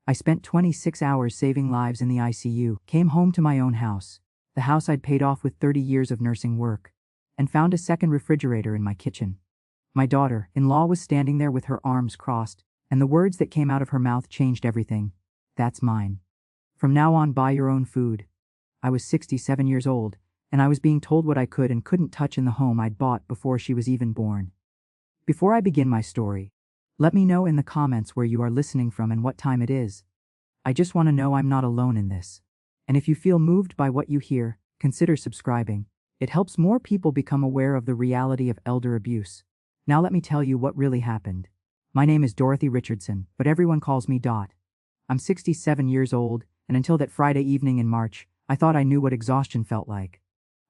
I spent 26 hours saving lives in the ICU, came home to my own house, the house I'd paid off with 30 years of nursing work, and found a second refrigerator in my kitchen. My daughter-in-law was standing there with her arms crossed, and the words that came out of her mouth changed everything. "That's mine. From now on, buy your own food." I was 67 years old, and I was being told what I could and couldn't touch in the home I'd bought before she was even born. Before I begin my story, let me know in the comments where you are listening from and what time it is. I just want to know I'm not alone in this. And if you feel moved by what you hear, consider subscribing. It helps more people become aware of the reality of elder abuse. Now let me tell you what really happened. My name is Dorothy Richardson, but everyone calls me Dot. I'm 67 years old, and until that Friday evening in March, I thought I knew what exhaustion felt like.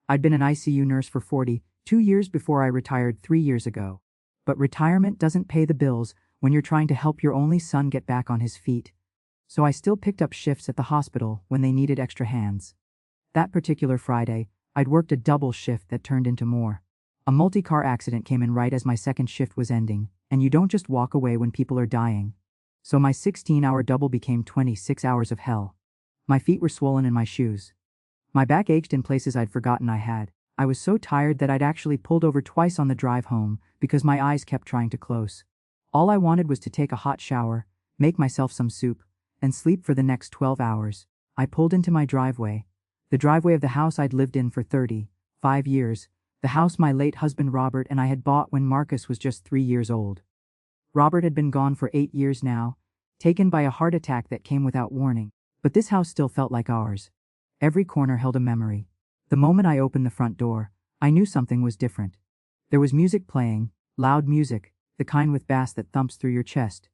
I'd been an ICU nurse for 42 years before I retired 3 years ago. But retirement doesn't pay the bills when you're trying to help your only son get back on his feet. So I still picked up shifts at the hospital when they needed extra hands. That particular Friday, I'd worked a double shift that turned into more. A multi-car accident came in right as my second shift was ending, and you don't just walk away when people are dying. So my 16-hour double became 26 hours of hell. My feet were swollen in my shoes. My back ached in places I'd forgotten I had. I was so tired that I'd actually pulled over twice on the drive home because my eyes kept trying to close. All I wanted was to take a hot shower, make myself some soup, and sleep for the next 12 hours. I pulled into my driveway, the driveway of the house I'd lived in for 35 years, the house my late husband Robert and I had bought when Marcus was just 3 years old. Robert had been gone for 8 years now, taken by a heart attack that came without warning, but this house still felt like ours. Every corner held a memory. The moment I opened the front door, I knew something was different. There was music playing, loud music, the kind with bass that thumps through your chest.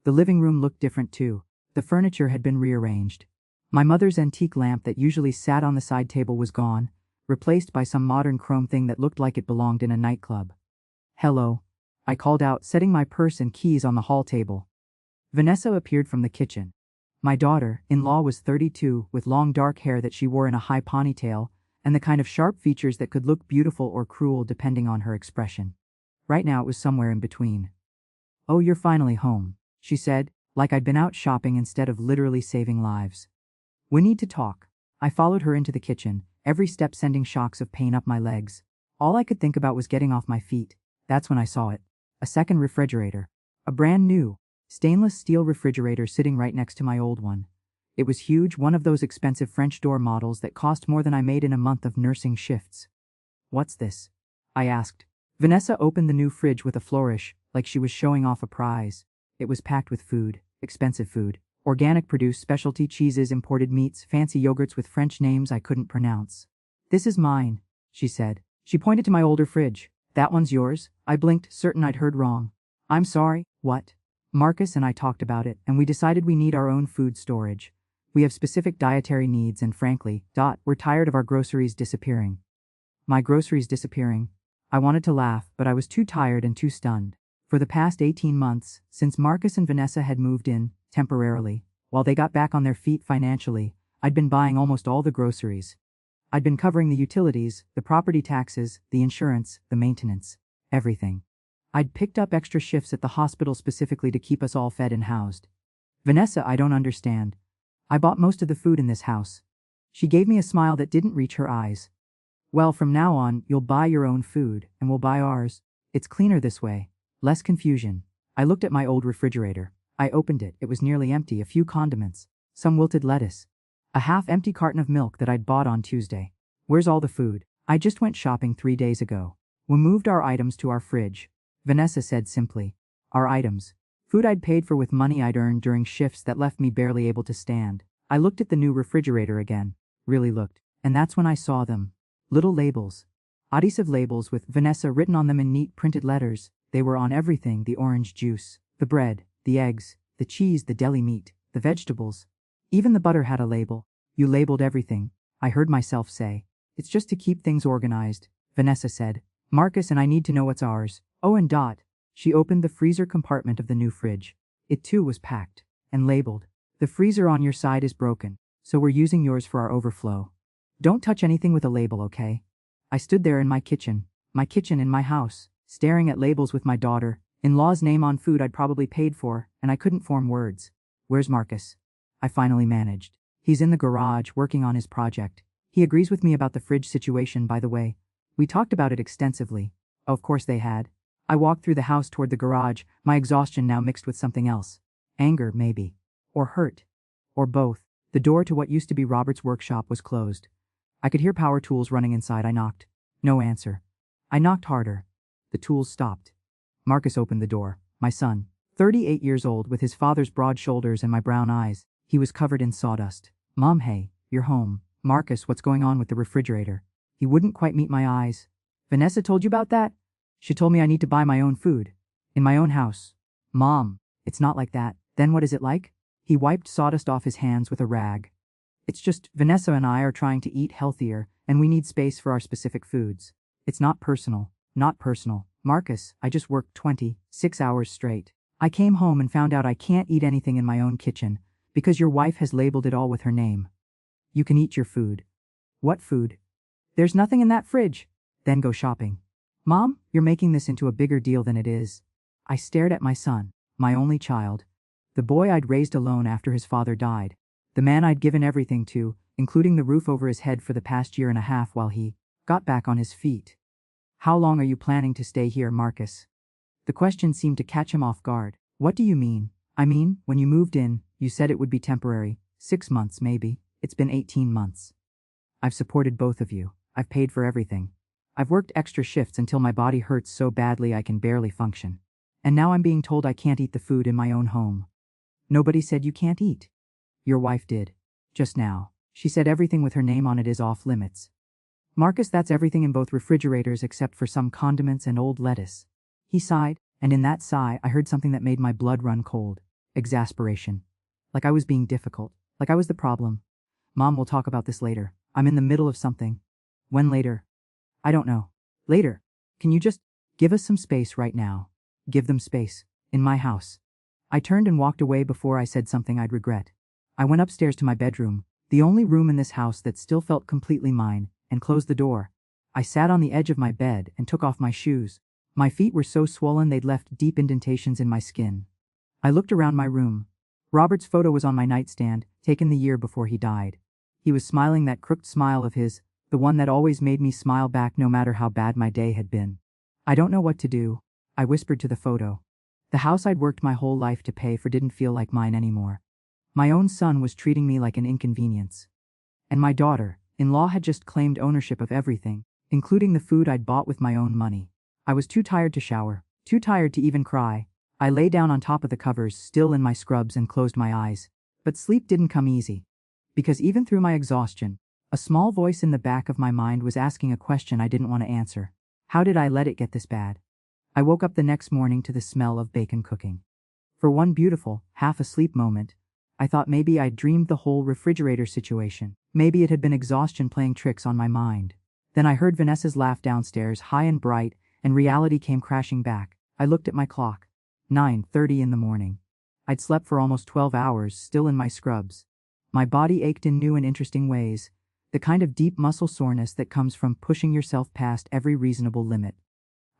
The living room looked different too. The furniture had been rearranged. My mother's antique lamp that usually sat on the side table was gone, replaced by some modern chrome thing that looked like it belonged in a nightclub. "Hello," I called out, setting my purse and keys on the hall table. Vanessa appeared from the kitchen. My daughter-in-law was 32, with long dark hair that she wore in a high ponytail, and the kind of sharp features that could look beautiful or cruel depending on her expression. Right now it was somewhere in between. "Oh, you're finally home," she said, like I'd been out shopping instead of literally saving lives. "We need to talk." I followed her into the kitchen, every step sending shocks of pain up my legs. All I could think about was getting off my feet. That's when I saw it. A second refrigerator. A brand new, stainless steel refrigerator sitting right next to my old one. It was huge, one of those expensive French door models that cost more than I made in a month of nursing shifts. "What's this?" I asked. Vanessa opened the new fridge with a flourish, like she was showing off a prize. It was packed with food, expensive food, organic produce, specialty cheeses, imported meats, fancy yogurts with French names I couldn't pronounce. "This is mine," she said. She pointed to my older fridge. "That one's yours?" I blinked, certain I'd heard wrong. "I'm sorry, what?" "Marcus and I talked about it, and we decided we need our own food storage. We have specific dietary needs and frankly, we're tired of our groceries disappearing." My groceries disappearing? I wanted to laugh, but I was too tired and too stunned. For the past 18 months, since Marcus and Vanessa had moved in, temporarily, while they got back on their feet financially, I'd been buying almost all the groceries. I'd been covering the utilities, the property taxes, the insurance, the maintenance, everything. I'd picked up extra shifts at the hospital specifically to keep us all fed and housed. "Vanessa, I don't understand. I bought most of the food in this house." She gave me a smile that didn't reach her eyes. "Well, from now on, you'll buy your own food, and we'll buy ours. It's cleaner this way. Less confusion." I looked at my old refrigerator. I opened it. It was nearly empty, a few condiments, some wilted lettuce, a half-empty carton of milk that I'd bought on Tuesday. "Where's all the food?" "I just went shopping 3 days ago. We moved our items to our fridge," Vanessa said simply. "Our items." Food I'd paid for with money I'd earned during shifts that left me barely able to stand. I looked at the new refrigerator again. Really looked. And that's when I saw them. Little labels. Adhesive labels with Vanessa written on them in neat printed letters. They were on everything: the orange juice, the bread, the eggs, the cheese, the deli meat, the vegetables. Even the butter had a label. "You labeled everything," I heard myself say. "It's just to keep things organized," Vanessa said. "Marcus and I need to know what's ours." "Oh, and she opened the freezer compartment of the new fridge. It too was packed and labeled. "The freezer on your side is broken, so we're using yours for our overflow. Don't touch anything with a label, okay?" I stood there in my kitchen in my house, staring at labels with my daughter-in-law's name on food I'd probably paid for, and I couldn't form words. Where's Marcus? I finally managed. He's in the garage working on his project. He agrees with me about the fridge situation, by the way. We talked about it extensively. Of course they had. I walked through the house toward the garage, my exhaustion now mixed with something else. Anger, maybe. Or hurt. Or both. The door to what used to be Robert's workshop was closed. I could hear power tools running inside. I knocked. No answer. I knocked harder. The tools stopped. Marcus opened the door. My son, 38 years old, with his father's broad shoulders and my brown eyes. He was covered in sawdust. Mom, hey, you're home. Marcus, what's going on with the refrigerator? He wouldn't quite meet my eyes. Vanessa told you about that? She told me I need to buy my own food. In my own house. Mom, it's not like that. Then what is it like? He wiped sawdust off his hands with a rag. It's just, Vanessa and I are trying to eat healthier, and we need space for our specific foods. It's not personal. Not personal. Marcus, I just worked 26 hours straight. I came home and found out I can't eat anything in my own kitchen, because your wife has labeled it all with her name. You can eat your food. What food? There's nothing in that fridge. Then go shopping. Mom, you're making this into a bigger deal than it is. I stared at my son, my only child. The boy I'd raised alone after his father died. The man I'd given everything to, including the roof over his head for the past year and a half while he got back on his feet. How long are you planning to stay here, Marcus? The question seemed to catch him off guard. What do you mean? I mean, when you moved in, you said it would be temporary. 6 months, maybe. It's been 18 months. I've supported both of you. I've paid for everything. I've worked extra shifts until my body hurts so badly I can barely function. And now I'm being told I can't eat the food in my own home. Nobody said you can't eat. Your wife did. Just now. She said everything with her name on it is off limits. Marcus, that's everything in both refrigerators except for some condiments and old lettuce. He sighed, and in that sigh I heard something that made my blood run cold. Exasperation. Like I was being difficult. Like I was the problem. Mom, we'll talk about this later. I'm in the middle of something. When later? I don't know. Later. Can you just give us some space right now? Give them space. In my house. I turned and walked away before I said something I'd regret. I went upstairs to my bedroom, the only room in this house that still felt completely mine, and closed the door. I sat on the edge of my bed and took off my shoes. My feet were so swollen they'd left deep indentations in my skin. I looked around my room. Robert's photo was on my nightstand, taken the year before he died. He was smiling that crooked smile of his, the one that always made me smile back no matter how bad my day had been. I don't know what to do, I whispered to the photo. The house I'd worked my whole life to pay for didn't feel like mine anymore. My own son was treating me like an inconvenience. And my daughter-in-law had just claimed ownership of everything, including the food I'd bought with my own money. I was too tired to shower, too tired to even cry. I lay down on top of the covers, still in my scrubs, and closed my eyes. But sleep didn't come easy. Because even through my exhaustion, a small voice in the back of my mind was asking a question I didn't want to answer. How did I let it get this bad? I woke up the next morning to the smell of bacon cooking. For one beautiful, half-asleep moment, I thought maybe I'd dreamed the whole refrigerator situation. Maybe it had been exhaustion playing tricks on my mind. Then I heard Vanessa's laugh downstairs, high and bright, and reality came crashing back. I looked at my clock. 9:30 in the morning. I'd slept for almost 12 hours, still in my scrubs. My body ached in new and interesting ways, the kind of deep muscle soreness that comes from pushing yourself past every reasonable limit.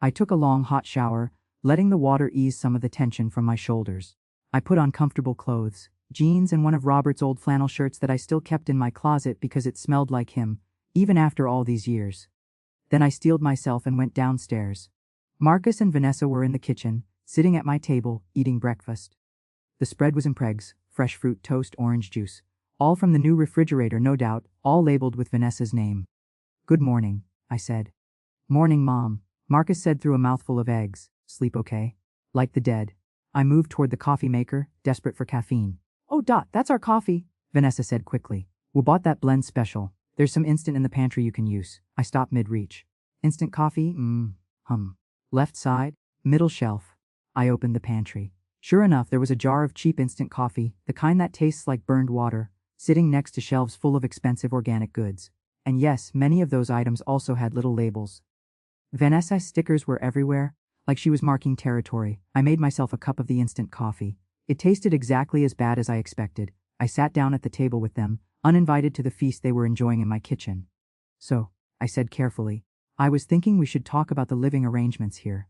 I took a long hot shower, letting the water ease some of the tension from my shoulders. I put on comfortable clothes, jeans and one of Robert's old flannel shirts that I still kept in my closet because it smelled like him, even after all these years. Then I steeled myself and went downstairs. Marcus and Vanessa were in the kitchen, sitting at my table, eating breakfast. The spread was in pregs, fresh fruit, toast, orange juice. All from the new refrigerator, no doubt, all labeled with Vanessa's name. Good morning, I said. Morning, Mom, Marcus said through a mouthful of eggs. Sleep okay? Like the dead. I moved toward the coffee maker, desperate for caffeine. Oh, that's our coffee, Vanessa said quickly. We bought that blend special. There's some instant in the pantry you can use. I stopped mid-reach. Instant coffee? Left side, middle shelf. I opened the pantry. Sure enough, there was a jar of cheap instant coffee, the kind that tastes like burned water, sitting next to shelves full of expensive organic goods. And yes, many of those items also had little labels. Vanessa's stickers were everywhere, like she was marking territory. I made myself a cup of the instant coffee. It tasted exactly as bad as I expected. I sat down at the table with them, uninvited to the feast they were enjoying in my kitchen. So, I said carefully, I was thinking we should talk about the living arrangements here.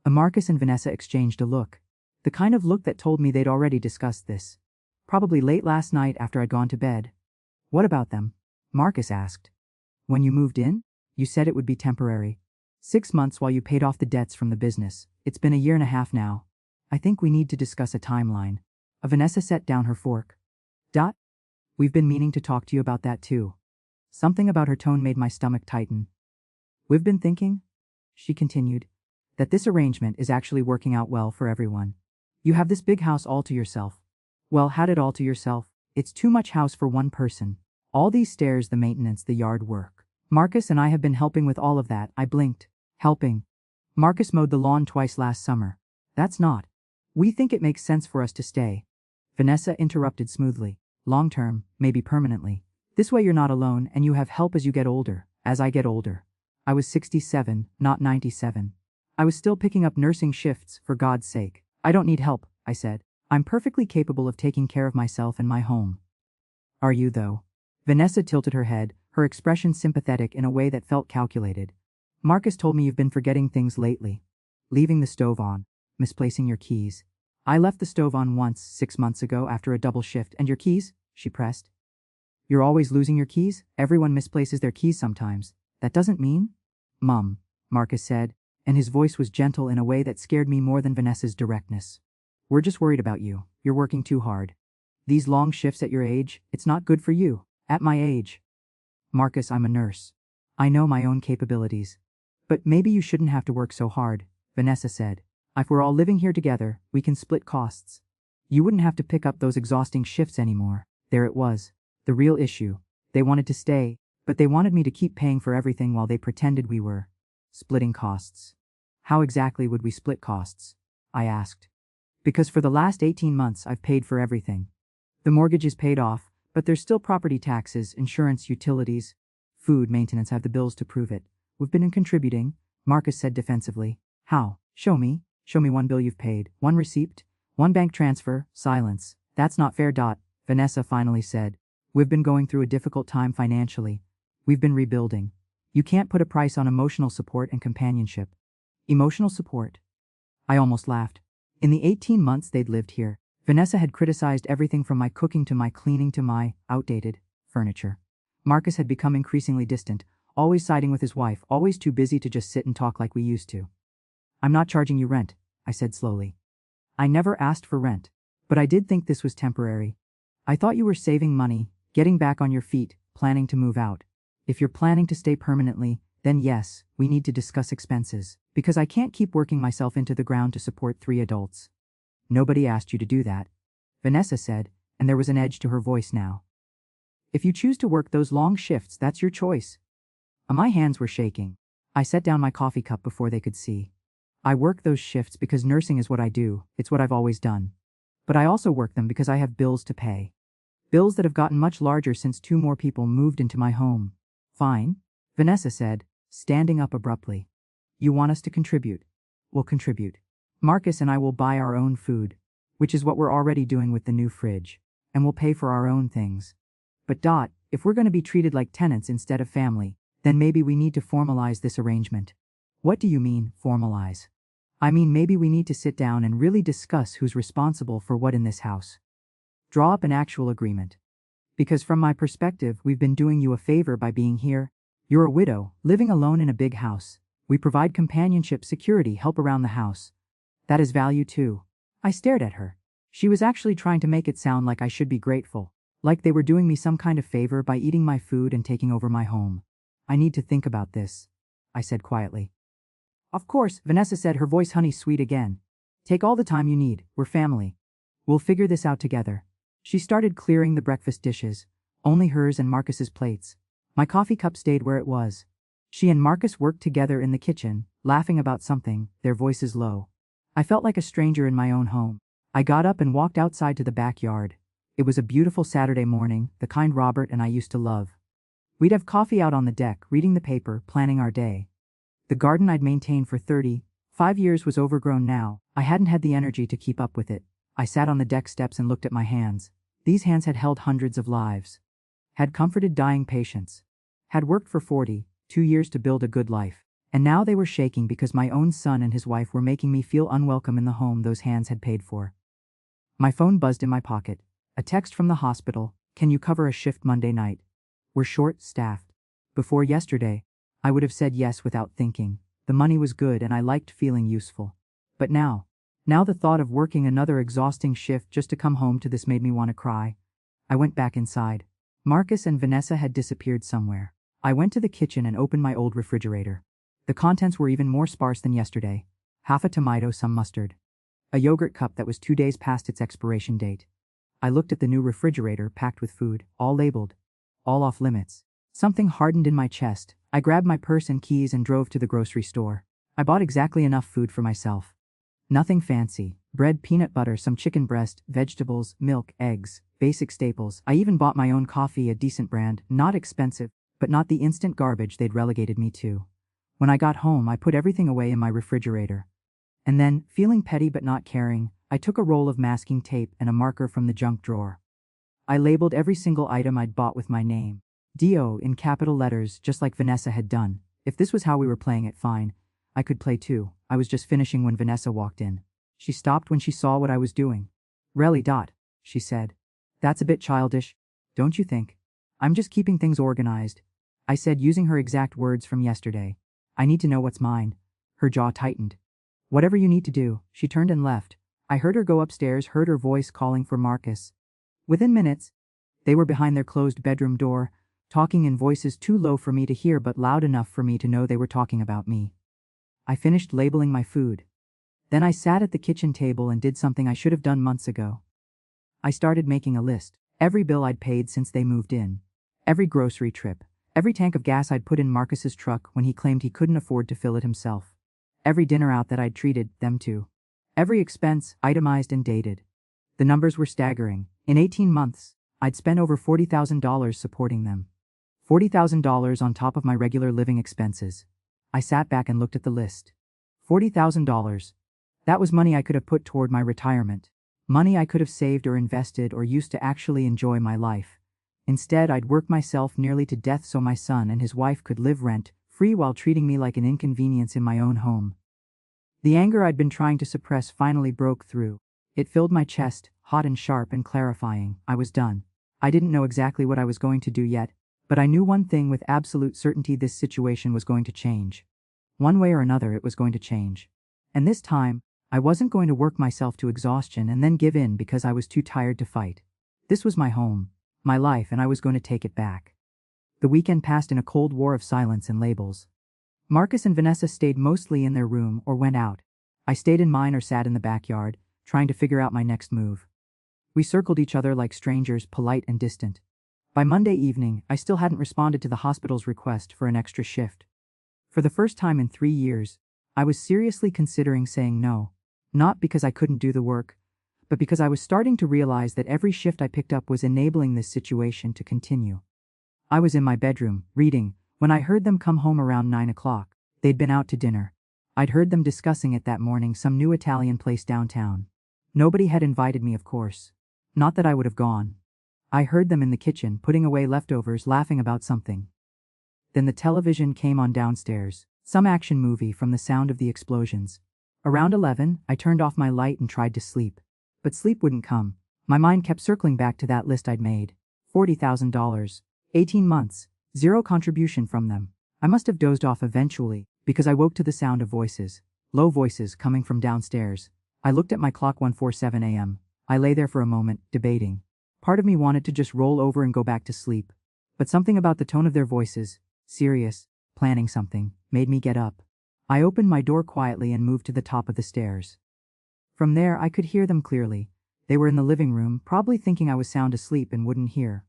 Marcus and Vanessa exchanged a look. The kind of look that told me they'd already discussed this. Probably late last night after I'd gone to bed. What about them? Marcus asked. When you moved in? You said it would be temporary. 6 months while you paid off the debts from the business. It's been a year and a half now. I think we need to discuss a timeline. Vanessa set down her fork. We've been meaning to talk to you about that too. Something about her tone made my stomach tighten. We've been thinking, she continued, that this arrangement is actually working out well for everyone. You have this big house all to yourself. Well, had it all to yourself. It's too much house for one person. All these stairs, the maintenance, the yard work. Marcus and I have been helping with all of that. I blinked. Helping. Marcus mowed the lawn twice last summer. That's not. We think it makes sense for us to stay. Vanessa interrupted smoothly. Long term, maybe permanently. This way you're not alone and you have help as you get older. As I get older. I was 67, not 97. I was still picking up nursing shifts, for God's sake. I don't need help, I said. I'm perfectly capable of taking care of myself and my home. Are you though? Vanessa tilted her head, her expression sympathetic in a way that felt calculated. Marcus told me you've been forgetting things lately. Leaving the stove on. Misplacing your keys. I left the stove on once, 6 months ago after a double shift, and your keys? She pressed. You're always losing your keys? Everyone misplaces their keys sometimes. That doesn't mean? Mum, Marcus said, and his voice was gentle in a way that scared me more than Vanessa's directness. We're just worried about you. You're working too hard. These long shifts at your age, it's not good for you. At my age. Marcus, I'm a nurse. I know my own capabilities. But maybe you shouldn't have to work so hard, Vanessa said. If we're all living here together, we can split costs. You wouldn't have to pick up those exhausting shifts anymore. There it was. The real issue. They wanted to stay, but they wanted me to keep paying for everything while they pretended we were splitting costs. How exactly would we split costs? I asked. Because for the last 18 months I've paid for everything. The mortgage is paid off, but there's still property taxes, insurance, utilities, food, maintenance. Have the bills to prove it. We've been contributing, Marcus said defensively. How? Show me. Show me one bill you've paid, one receipt, one bank transfer. Silence. That's not fair. Vanessa finally said. We've been going through a difficult time financially. We've been rebuilding. You can't put a price on emotional support and companionship. Emotional support? I almost laughed. In the 18 months they'd lived here, Vanessa had criticized everything from my cooking to my cleaning to my outdated furniture. Marcus had become increasingly distant, always siding with his wife, always too busy to just sit and talk like we used to. I'm not charging you rent, I said slowly. I never asked for rent, but I did think this was temporary. I thought you were saving money, getting back on your feet, planning to move out. If you're planning to stay permanently, then yes, we need to discuss expenses, because I can't keep working myself into the ground to support 3 adults. Nobody asked you to do that, Vanessa said, and there was an edge to her voice now. If you choose to work those long shifts, that's your choice. My hands were shaking. I set down my coffee cup before they could see. I work those shifts because nursing is what I do, it's what I've always done. But I also work them because I have bills to pay. Bills that have gotten much larger since 2 more people moved into my home. Fine, Vanessa said, standing up abruptly. You want us to contribute? We'll contribute. Marcus and I will buy our own food, which is what we're already doing with the new fridge, and we'll pay for our own things. But if we're going to be treated like tenants instead of family, then maybe we need to formalize this arrangement. What do you mean, formalize? I mean maybe we need to sit down and really discuss who's responsible for what in this house. Draw up an actual agreement. Because from my perspective, we've been doing you a favor by being here. You're a widow, living alone in a big house. We provide companionship, security, help around the house. That is value too. I stared at her. She was actually trying to make it sound like I should be grateful, like they were doing me some kind of favor by eating my food and taking over my home. I need to think about this, I said quietly. Of course, Vanessa said, her voice honey sweet again. Take all the time you need, we're family. We'll figure this out together. She started clearing the breakfast dishes, only hers and Marcus's plates. My coffee cup stayed where it was. She and Marcus worked together in the kitchen, laughing about something, their voices low. I felt like a stranger in my own home. I got up and walked outside to the backyard. It was a beautiful Saturday morning, the kind Robert and I used to love. We'd have coffee out on the deck, reading the paper, planning our day. The garden I'd maintained for 35 years was overgrown now. I hadn't had the energy to keep up with it. I sat on the deck steps and looked at my hands. These hands had held hundreds of lives. Had comforted dying patients. Had worked for 42 years to build a good life. And now they were shaking because my own son and his wife were making me feel unwelcome in the home those hands had paid for. My phone buzzed in my pocket. A text from the hospital, "Can you cover a shift Monday night? We're short-staffed." Before yesterday, I would have said yes without thinking. The money was good and I liked feeling useful. But now the thought of working another exhausting shift just to come home to this made me want to cry. I went back inside. Marcus and Vanessa had disappeared somewhere. I went to the kitchen and opened my old refrigerator. The contents were even more sparse than yesterday. Half a tomato, some mustard. A yogurt cup that was 2 days past its expiration date. I looked at the new refrigerator packed with food, all labeled. All off limits. Something hardened in my chest. I grabbed my purse and keys and drove to the grocery store. I bought exactly enough food for myself. Nothing fancy. Bread, peanut butter, some chicken breast, vegetables, milk, eggs, basic staples. I even bought my own coffee, a decent brand, not expensive, but not the instant garbage they'd relegated me to. When I got home, I put everything away in my refrigerator. And then, feeling petty but not caring, I took a roll of masking tape and a marker from the junk drawer. I labeled every single item I'd bought with my name. D.O. in capital letters, just like Vanessa had done. If this was how we were playing it, fine. I could play too. I was just finishing when Vanessa walked in. She stopped when she saw what I was doing. "Really, Dot," she said. "That's a bit childish, don't you think?" "I'm just keeping things organized," I said, using her exact words from yesterday. "I need to know what's mine." Her jaw tightened. "Whatever you need to do." She turned and left. I heard her go upstairs, heard her voice calling for Marcus. Within minutes, they were behind their closed bedroom door, talking in voices too low for me to hear but loud enough for me to know they were talking about me. I finished labeling my food. Then I sat at the kitchen table and did something I should have done months ago. I started making a list. Every bill I'd paid since they moved in. Every grocery trip. Every tank of gas I'd put in Marcus's truck when he claimed he couldn't afford to fill it himself. Every dinner out that I'd treated them to. Every expense, itemized and dated. The numbers were staggering. In 18 months, I'd spent over $40,000 supporting them. $40,000 on top of my regular living expenses. I sat back and looked at the list. $40,000. That was money I could have put toward my retirement. Money I could have saved or invested or used to actually enjoy my life. Instead, I'd work myself nearly to death so my son and his wife could live rent-free while treating me like an inconvenience in my own home. The anger I'd been trying to suppress finally broke through. It filled my chest, hot and sharp and clarifying. I was done. I didn't know exactly what I was going to do yet, but I knew one thing with absolute certainty: this situation was going to change. One way or another, it was going to change. And this time, I wasn't going to work myself to exhaustion and then give in because I was too tired to fight. This was my home, my life, and I was going to take it back. The weekend passed in a cold war of silence and labels. Marcus and Vanessa stayed mostly in their room or went out. I stayed in mine or sat in the backyard, trying to figure out my next move. We circled each other like strangers, polite and distant. By Monday evening, I still hadn't responded to the hospital's request for an extra shift. For the first time in 3 years, I was seriously considering saying no. Not because I couldn't do the work, but because I was starting to realize that every shift I picked up was enabling this situation to continue. I was in my bedroom, reading, when I heard them come home around 9 o'clock. They'd been out to dinner. I'd heard them discussing it that morning, some new Italian place downtown. Nobody had invited me, of course. Not that I would have gone. I heard them in the kitchen, putting away leftovers, laughing about something. Then the television came on downstairs, some action movie from the sound of the explosions. Around 11, I turned off my light and tried to sleep. But sleep wouldn't come. My mind kept circling back to that list I'd made. $40,000. 18 months. Zero contribution from them. I must have dozed off eventually, because I woke to the sound of voices. Low voices coming from downstairs. I looked at my clock, 1:47 a.m. I lay there for a moment, debating. Part of me wanted to just roll over and go back to sleep. But something about the tone of their voices, serious, planning something, made me get up. I opened my door quietly and moved to the top of the stairs. From there, I could hear them clearly. They were in the living room, probably thinking I was sound asleep and wouldn't hear.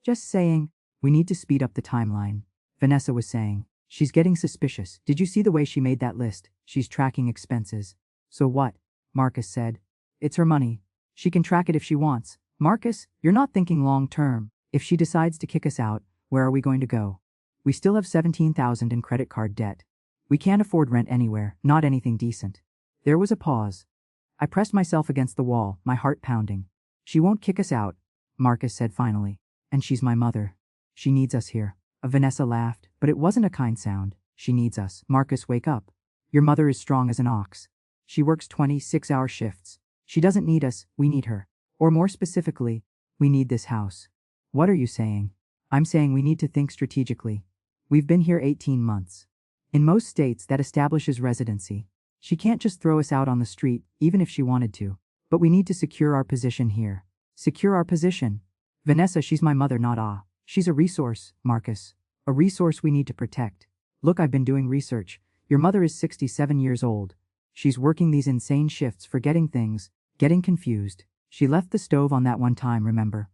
"Just saying, we need to speed up the timeline," Vanessa was saying. "She's getting suspicious. Did you see the way she made that list? She's tracking expenses." "So what?" Marcus said. "It's her money. She can track it if she wants." "Marcus, you're not thinking long term. If she decides to kick us out, where are we going to go? We still have $17,000 in credit card debt. We can't afford rent anywhere, not anything decent." There was a pause. I pressed myself against the wall, my heart pounding. "She won't kick us out," Marcus said finally. "And she's my mother. She needs us here." Vanessa laughed, but it wasn't a kind sound. "She needs us." "Marcus, wake up. Your mother is strong as an ox. She works 26-hour shifts. She doesn't need us, we need her." Or more specifically, we need this house. What are you saying? I'm saying we need to think strategically. We've been here 18 months. In most states, that establishes residency. She can't just throw us out on the street, even if she wanted to. But we need to secure our position here. Secure our position. Vanessa, she's my mother, not Ah. She's a resource, Marcus. A resource we need to protect. Look, I've been doing research. Your mother is 67 years old. She's working these insane shifts, forgetting things, getting confused. She left the stove on that one time, remember?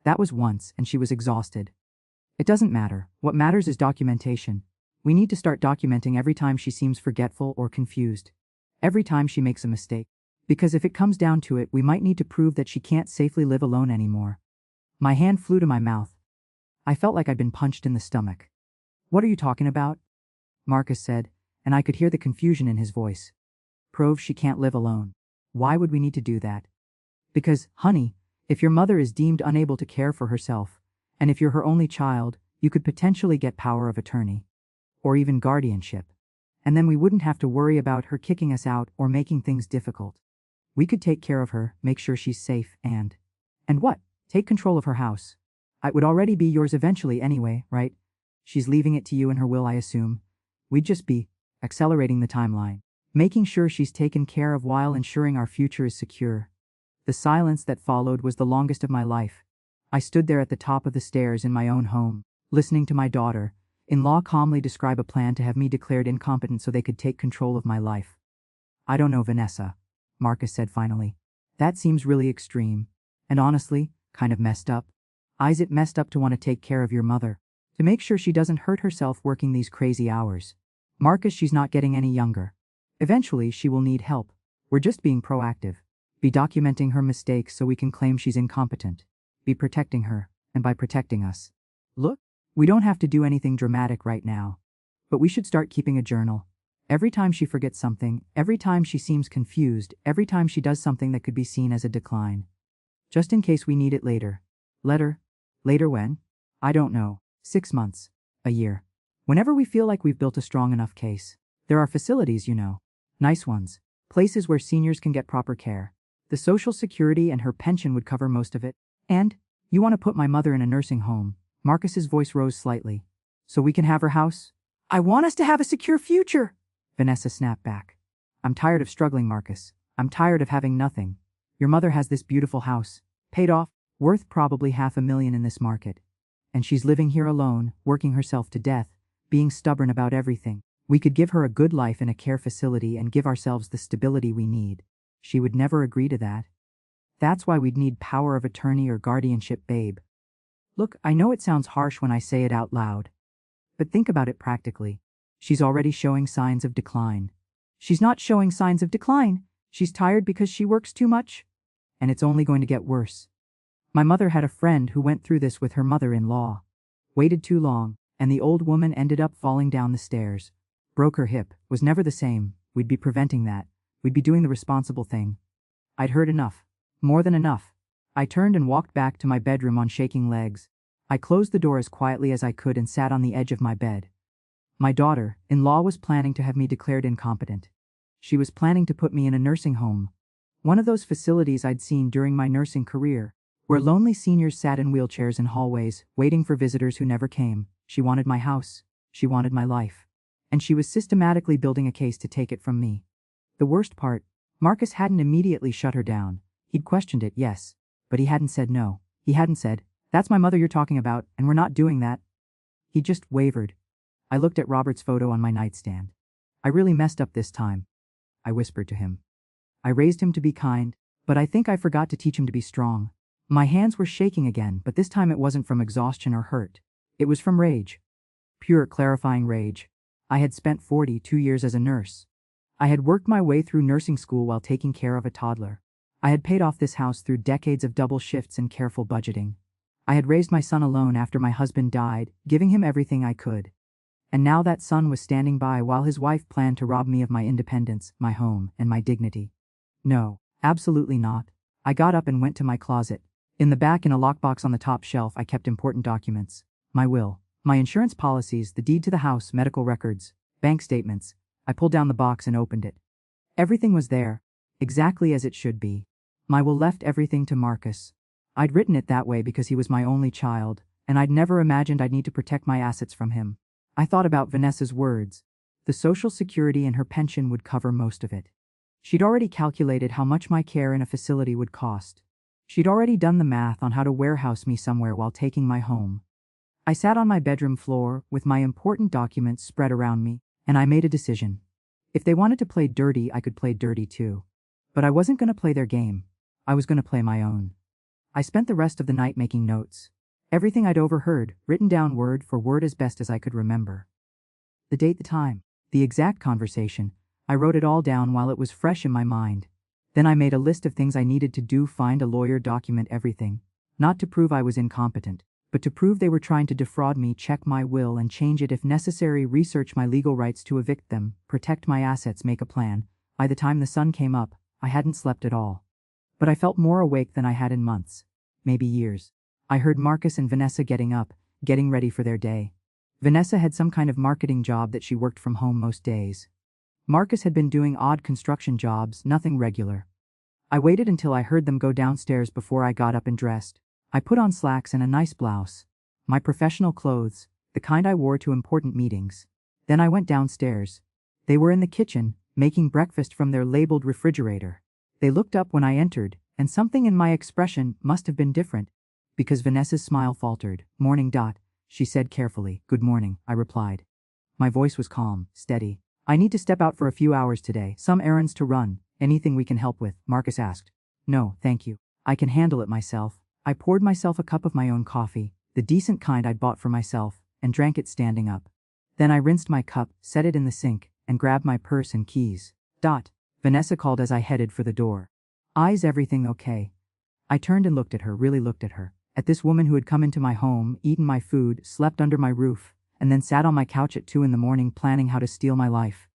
That was once, and she was exhausted. It doesn't matter. What matters is documentation. We need to start documenting every time she seems forgetful or confused. Every time she makes a mistake. Because if it comes down to it, we might need to prove that she can't safely live alone anymore. My hand flew to my mouth. I felt like I'd been punched in the stomach. What are you talking about? Marcus said, and I could hear the confusion in his voice. Prove she can't live alone. Why would we need to do that? Because, honey, if your mother is deemed unable to care for herself, and if you're her only child, you could potentially get power of attorney. Or even guardianship. And then we wouldn't have to worry about her kicking us out or making things difficult. We could take care of her, make sure she's safe, and what? Take control of her house. It would already be yours eventually anyway, right? She's leaving it to you in her will, I assume. We'd just be accelerating the timeline, making sure she's taken care of while ensuring our future is secure. The silence that followed was the longest of my life. I stood there at the top of the stairs in my own home, listening to my daughter-in-law calmly describe a plan to have me declared incompetent so they could take control of my life. I don't know, Vanessa, Marcus said finally. That seems really extreme. And honestly, kind of messed up. Is it messed up to want to take care of your mother? To make sure she doesn't hurt herself working these crazy hours? Marcus, she's not getting any younger. Eventually, she will need help. We're just being proactive. Be documenting her mistakes so we can claim she's incompetent. Be protecting her, and by protecting us. Look, we don't have to do anything dramatic right now. But we should start keeping a journal. Every time she forgets something, every time she seems confused, every time she does something that could be seen as a decline. Just in case we need it later. Later when? I don't know. 6 months. A year. Whenever we feel like we've built a strong enough case. There are facilities, you know. Nice ones. Places where seniors can get proper care. The Social Security and her pension would cover most of it. And, you want to put my mother in a nursing home. Marcus's voice rose slightly. So we can have her house? I want us to have a secure future, Vanessa snapped back. I'm tired of struggling, Marcus. I'm tired of having nothing. Your mother has this beautiful house. Paid off, worth probably $500,000 in this market. And she's living here alone, working herself to death, being stubborn about everything. We could give her a good life in a care facility and give ourselves the stability we need. She would never agree to that. That's why we'd need power of attorney or guardianship, babe. Look, I know it sounds harsh when I say it out loud. But think about it practically. She's already showing signs of decline. She's not showing signs of decline. She's tired because she works too much. And it's only going to get worse. My mother had a friend who went through this with her mother-in-law. Waited too long, and the old woman ended up falling down the stairs. Broke her hip, was never the same. We'd be preventing that. We'd be doing the responsible thing. I'd heard enough. More than enough. I turned and walked back to my bedroom on shaking legs. I closed the door as quietly as I could and sat on the edge of my bed. My daughter-in-law was planning to have me declared incompetent. She was planning to put me in a nursing home. One of those facilities I'd seen during my nursing career, where lonely seniors sat in wheelchairs in hallways, waiting for visitors who never came. She wanted my house. She wanted my life. And she was systematically building a case to take it from me. The worst part, Marcus hadn't immediately shut her down. He'd questioned it, yes. But he hadn't said no. He hadn't said, "That's my mother you're talking about, and we're not doing that." He just wavered. I looked at Robert's photo on my nightstand. I really messed up this time, I whispered to him. I raised him to be kind, but I think I forgot to teach him to be strong. My hands were shaking again, but this time it wasn't from exhaustion or hurt. It was from rage. Pure, clarifying rage. I had spent 42 years as a nurse. I had worked my way through nursing school while taking care of a toddler. I had paid off this house through decades of double shifts and careful budgeting. I had raised my son alone after my husband died, giving him everything I could. And now that son was standing by while his wife planned to rob me of my independence, my home, and my dignity. No, absolutely not. I got up and went to my closet. In the back, in a lockbox on the top shelf, I kept important documents. My will, my insurance policies, the deed to the house, medical records, bank statements. I pulled down the box and opened it. Everything was there, exactly as it should be. My will left everything to Marcus. I'd written it that way because he was my only child, and I'd never imagined I'd need to protect my assets from him. I thought about Vanessa's words. The Social Security and her pension would cover most of it. She'd already calculated how much my care in a facility would cost. She'd already done the math on how to warehouse me somewhere while taking my home. I sat on my bedroom floor with my important documents spread around me, and I made a decision. If they wanted to play dirty, I could play dirty too. But I wasn't going to play their game. I was going to play my own. I spent the rest of the night making notes. Everything I'd overheard, written down word for word as best as I could remember. The date, the time, the exact conversation, I wrote it all down while it was fresh in my mind. Then I made a list of things I needed to do: find a lawyer, document everything. Not to prove I was incompetent, but to prove they were trying to defraud me, check my will and change it if necessary, research my legal rights to evict them, protect my assets, make a plan. By the time the sun came up, I hadn't slept at all. But I felt more awake than I had in months, maybe years. I heard Marcus and Vanessa getting up, getting ready for their day. Vanessa had some kind of marketing job that she worked from home most days. Marcus had been doing odd construction jobs, nothing regular. I waited until I heard them go downstairs before I got up and dressed. I put on slacks and a nice blouse. My professional clothes, the kind I wore to important meetings. Then I went downstairs. They were in the kitchen, making breakfast from their labeled refrigerator. They looked up when I entered, and something in my expression must have been different, because Vanessa's smile faltered. "Morning, Dot," she said carefully. "Good morning," I replied. My voice was calm, steady. "I need to step out for a few hours today, some errands to run. Anything we can help with?" Marcus asked. "No, thank you. I can handle it myself." I poured myself a cup of my own coffee, the decent kind I'd bought for myself, and drank it standing up. Then I rinsed my cup, set it in the sink, and grabbed my purse and keys. "Dot," Vanessa called as I headed for the door. "Is everything okay?" I turned and looked at her, really looked at her. At this woman who had come into my home, eaten my food, slept under my roof, and then sat on my couch at 2 in the morning planning how to steal my life.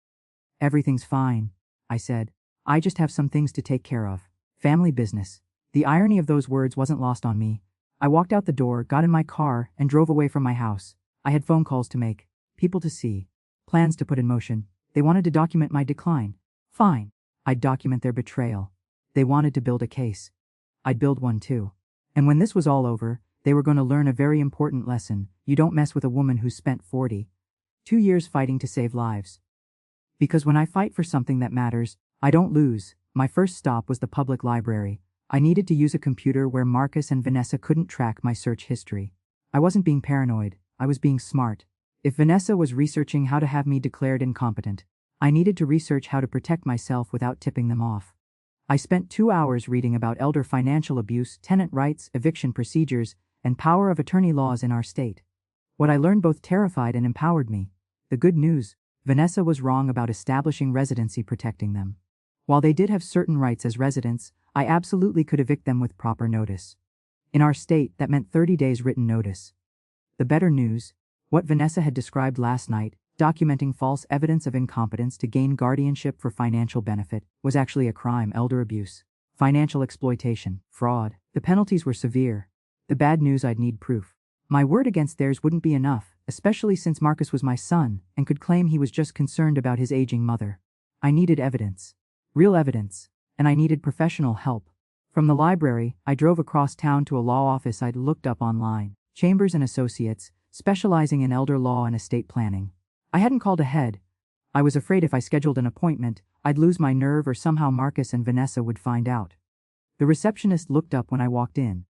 "Everything's fine," I said. "I just have some things to take care of. Family business." The irony of those words wasn't lost on me. I walked out the door, got in my car, and drove away from my house. I had phone calls to make, people to see, plans to put in motion. They wanted to document my decline. Fine. I'd document their betrayal. They wanted to build a case. I'd build one too. And when this was all over, they were going to learn a very important lesson. You don't mess with a woman who's spent 42 years fighting to save lives. Because when I fight for something that matters, I don't lose. My first stop was the public library. I needed to use a computer where Marcus and Vanessa couldn't track my search history. I wasn't being paranoid, I was being smart. If Vanessa was researching how to have me declared incompetent, I needed to research how to protect myself without tipping them off. I spent 2 hours reading about elder financial abuse, tenant rights, eviction procedures, and power of attorney laws in our state. What I learned both terrified and empowered me. The good news: Vanessa was wrong about establishing residency protecting them. While they did have certain rights as residents, I absolutely could evict them with proper notice. In our state, that meant 30 days written notice. The better news: what Vanessa had described last night, documenting false evidence of incompetence to gain guardianship for financial benefit, was actually a crime: elder abuse, financial exploitation, fraud. The penalties were severe. The bad news: I'd need proof. My word against theirs wouldn't be enough, especially since Marcus was my son and could claim he was just concerned about his aging mother. I needed evidence. Real evidence. And I needed professional help. From the library, I drove across town to a law office I'd looked up online, Chambers and Associates, specializing in elder law and estate planning. I hadn't called ahead. I was afraid if I scheduled an appointment, I'd lose my nerve or somehow Marcus and Vanessa would find out. The receptionist looked up when I walked in.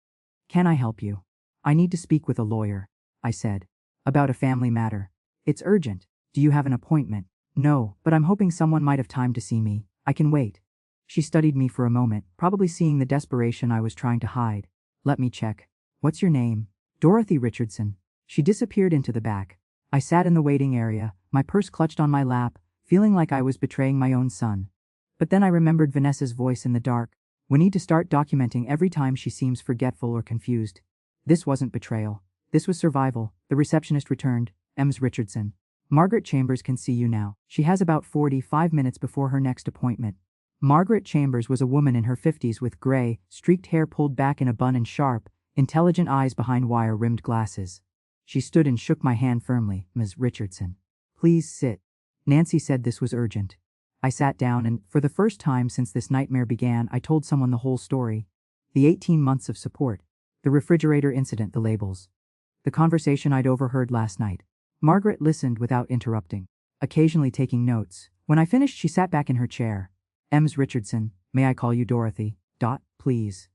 "Can I help you?" "I need to speak with a lawyer," I said. "About a family matter. It's urgent." "Do you have an appointment?" "No, but I'm hoping someone might have time to see me. I can wait." She studied me for a moment, probably seeing the desperation I was trying to hide. "Let me check. What's your name?" "Dorothy Richardson." She disappeared into the back. I sat in the waiting area, my purse clutched on my lap, feeling like I was betraying my own son. But then I remembered Vanessa's voice in the dark. "We need to start documenting every time she seems forgetful or confused." This wasn't betrayal. This was survival. The receptionist returned. "Ms. Richardson, Margaret Chambers can see you now. She has about 45 minutes before her next appointment." Margaret Chambers was a woman in her 50s with gray, streaked hair pulled back in a bun and sharp, intelligent eyes behind wire-rimmed glasses. She stood and shook my hand firmly. "Ms. Richardson, please sit." Nancy said this was urgent. I sat down and, for the first time since this nightmare began, I told someone the whole story. The 18 months of support. The refrigerator incident, the labels. The conversation I'd overheard last night. Margaret listened without interrupting, occasionally taking notes. When I finished, she sat back in her chair. Ems Richardson, may I call you Dorothy? Please.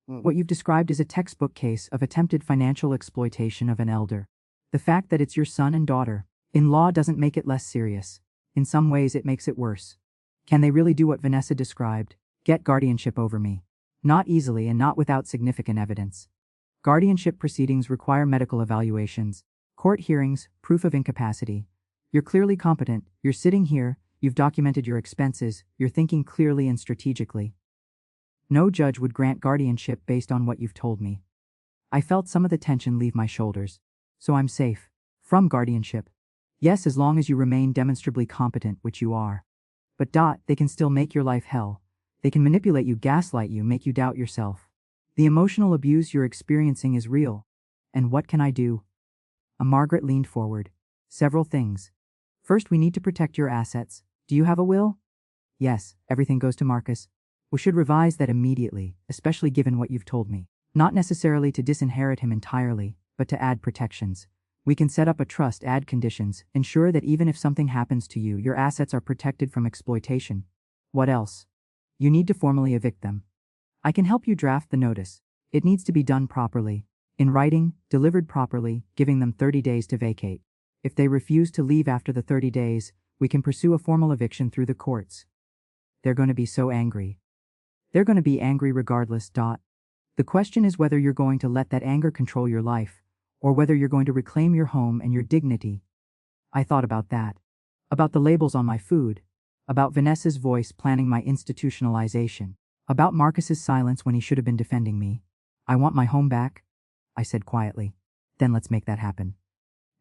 What you've described is a textbook case of attempted financial exploitation of an elder. The fact that it's your son and daughter-in-law doesn't make it less serious. In some ways it makes it worse. Can they really do what Vanessa described? Get guardianship over me? Not easily and not without significant evidence. Guardianship proceedings require medical evaluations, court hearings, proof of incapacity. You're clearly competent, you're sitting here, you've documented your expenses, you're thinking clearly and strategically. No judge would grant guardianship based on what you've told me. I felt some of the tension leave my shoulders. So I'm safe. From guardianship. Yes, as long as you remain demonstrably competent, which you are. But they can still make your life hell. They can manipulate you, gaslight you, make you doubt yourself. The emotional abuse you're experiencing is real. And what can I do? Margaret leaned forward. Several things. First, we need to protect your assets. Do you have a will? Yes, everything goes to Marcus. We should revise that immediately, especially given what you've told me. Not necessarily to disinherit him entirely, but to add protections. We can set up a trust, add conditions, ensure that even if something happens to you, your assets are protected from exploitation. What else? You need to formally evict them. I can help you draft the notice. It needs to be done properly. In writing, delivered properly, giving them 30 days to vacate. If they refuse to leave after the 30 days, we can pursue a formal eviction through the courts. They're going to be so angry. They're going to be angry regardless. The question is whether you're going to let that anger control your life, or whether you're going to reclaim your home and your dignity. I thought about that. About the labels on my food. About Vanessa's voice planning my institutionalization. About Marcus's silence when he should have been defending me. I want my home back, I said quietly. Then let's make that happen.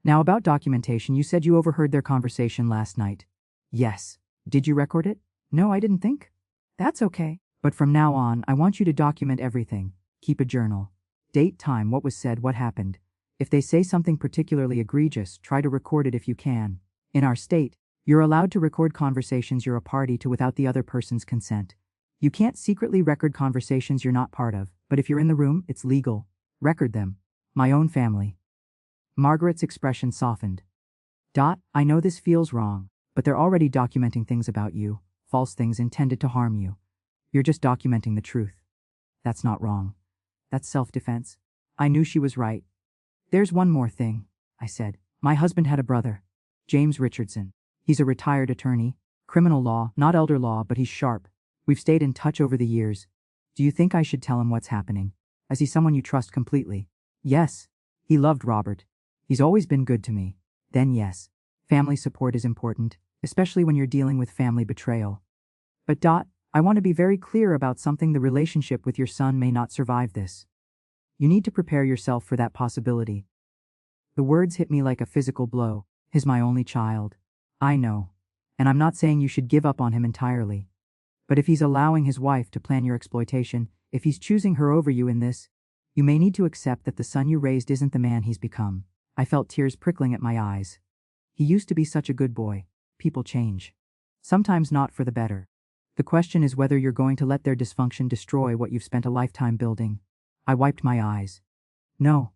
Now about documentation, you said you overheard their conversation last night. Yes. Did you record it? No, I didn't think. That's okay. But from now on, I want you to document everything. Keep a journal. Date, time, what was said, what happened. If they say something particularly egregious, try to record it if you can. In our state, you're allowed to record conversations you're a party to without the other person's consent. You can't secretly record conversations you're not part of, but if you're in the room, it's legal. Record them. My own family. Margaret's expression softened. I know this feels wrong, but they're already documenting things about you, false things intended to harm you. You're just documenting the truth. That's not wrong. That's self-defense. I knew she was right. There's one more thing, I said. My husband had a brother, James Richardson. He's a retired attorney, criminal law, not elder law, but he's sharp. We've stayed in touch over the years. Do you think I should tell him what's happening? Is he someone you trust completely? Yes. He loved Robert. He's always been good to me. Then yes. Family support is important, especially when you're dealing with family betrayal. But I want to be very clear about something. The relationship with your son may not survive this. You need to prepare yourself for that possibility. The words hit me like a physical blow. He's my only child. I know. And I'm not saying you should give up on him entirely. But if he's allowing his wife to plan your exploitation, if he's choosing her over you in this, you may need to accept that the son you raised isn't the man he's become. I felt tears prickling at my eyes. He used to be such a good boy. People change. Sometimes not for the better. The question is whether you're going to let their dysfunction destroy what you've spent a lifetime building. I wiped my eyes. No.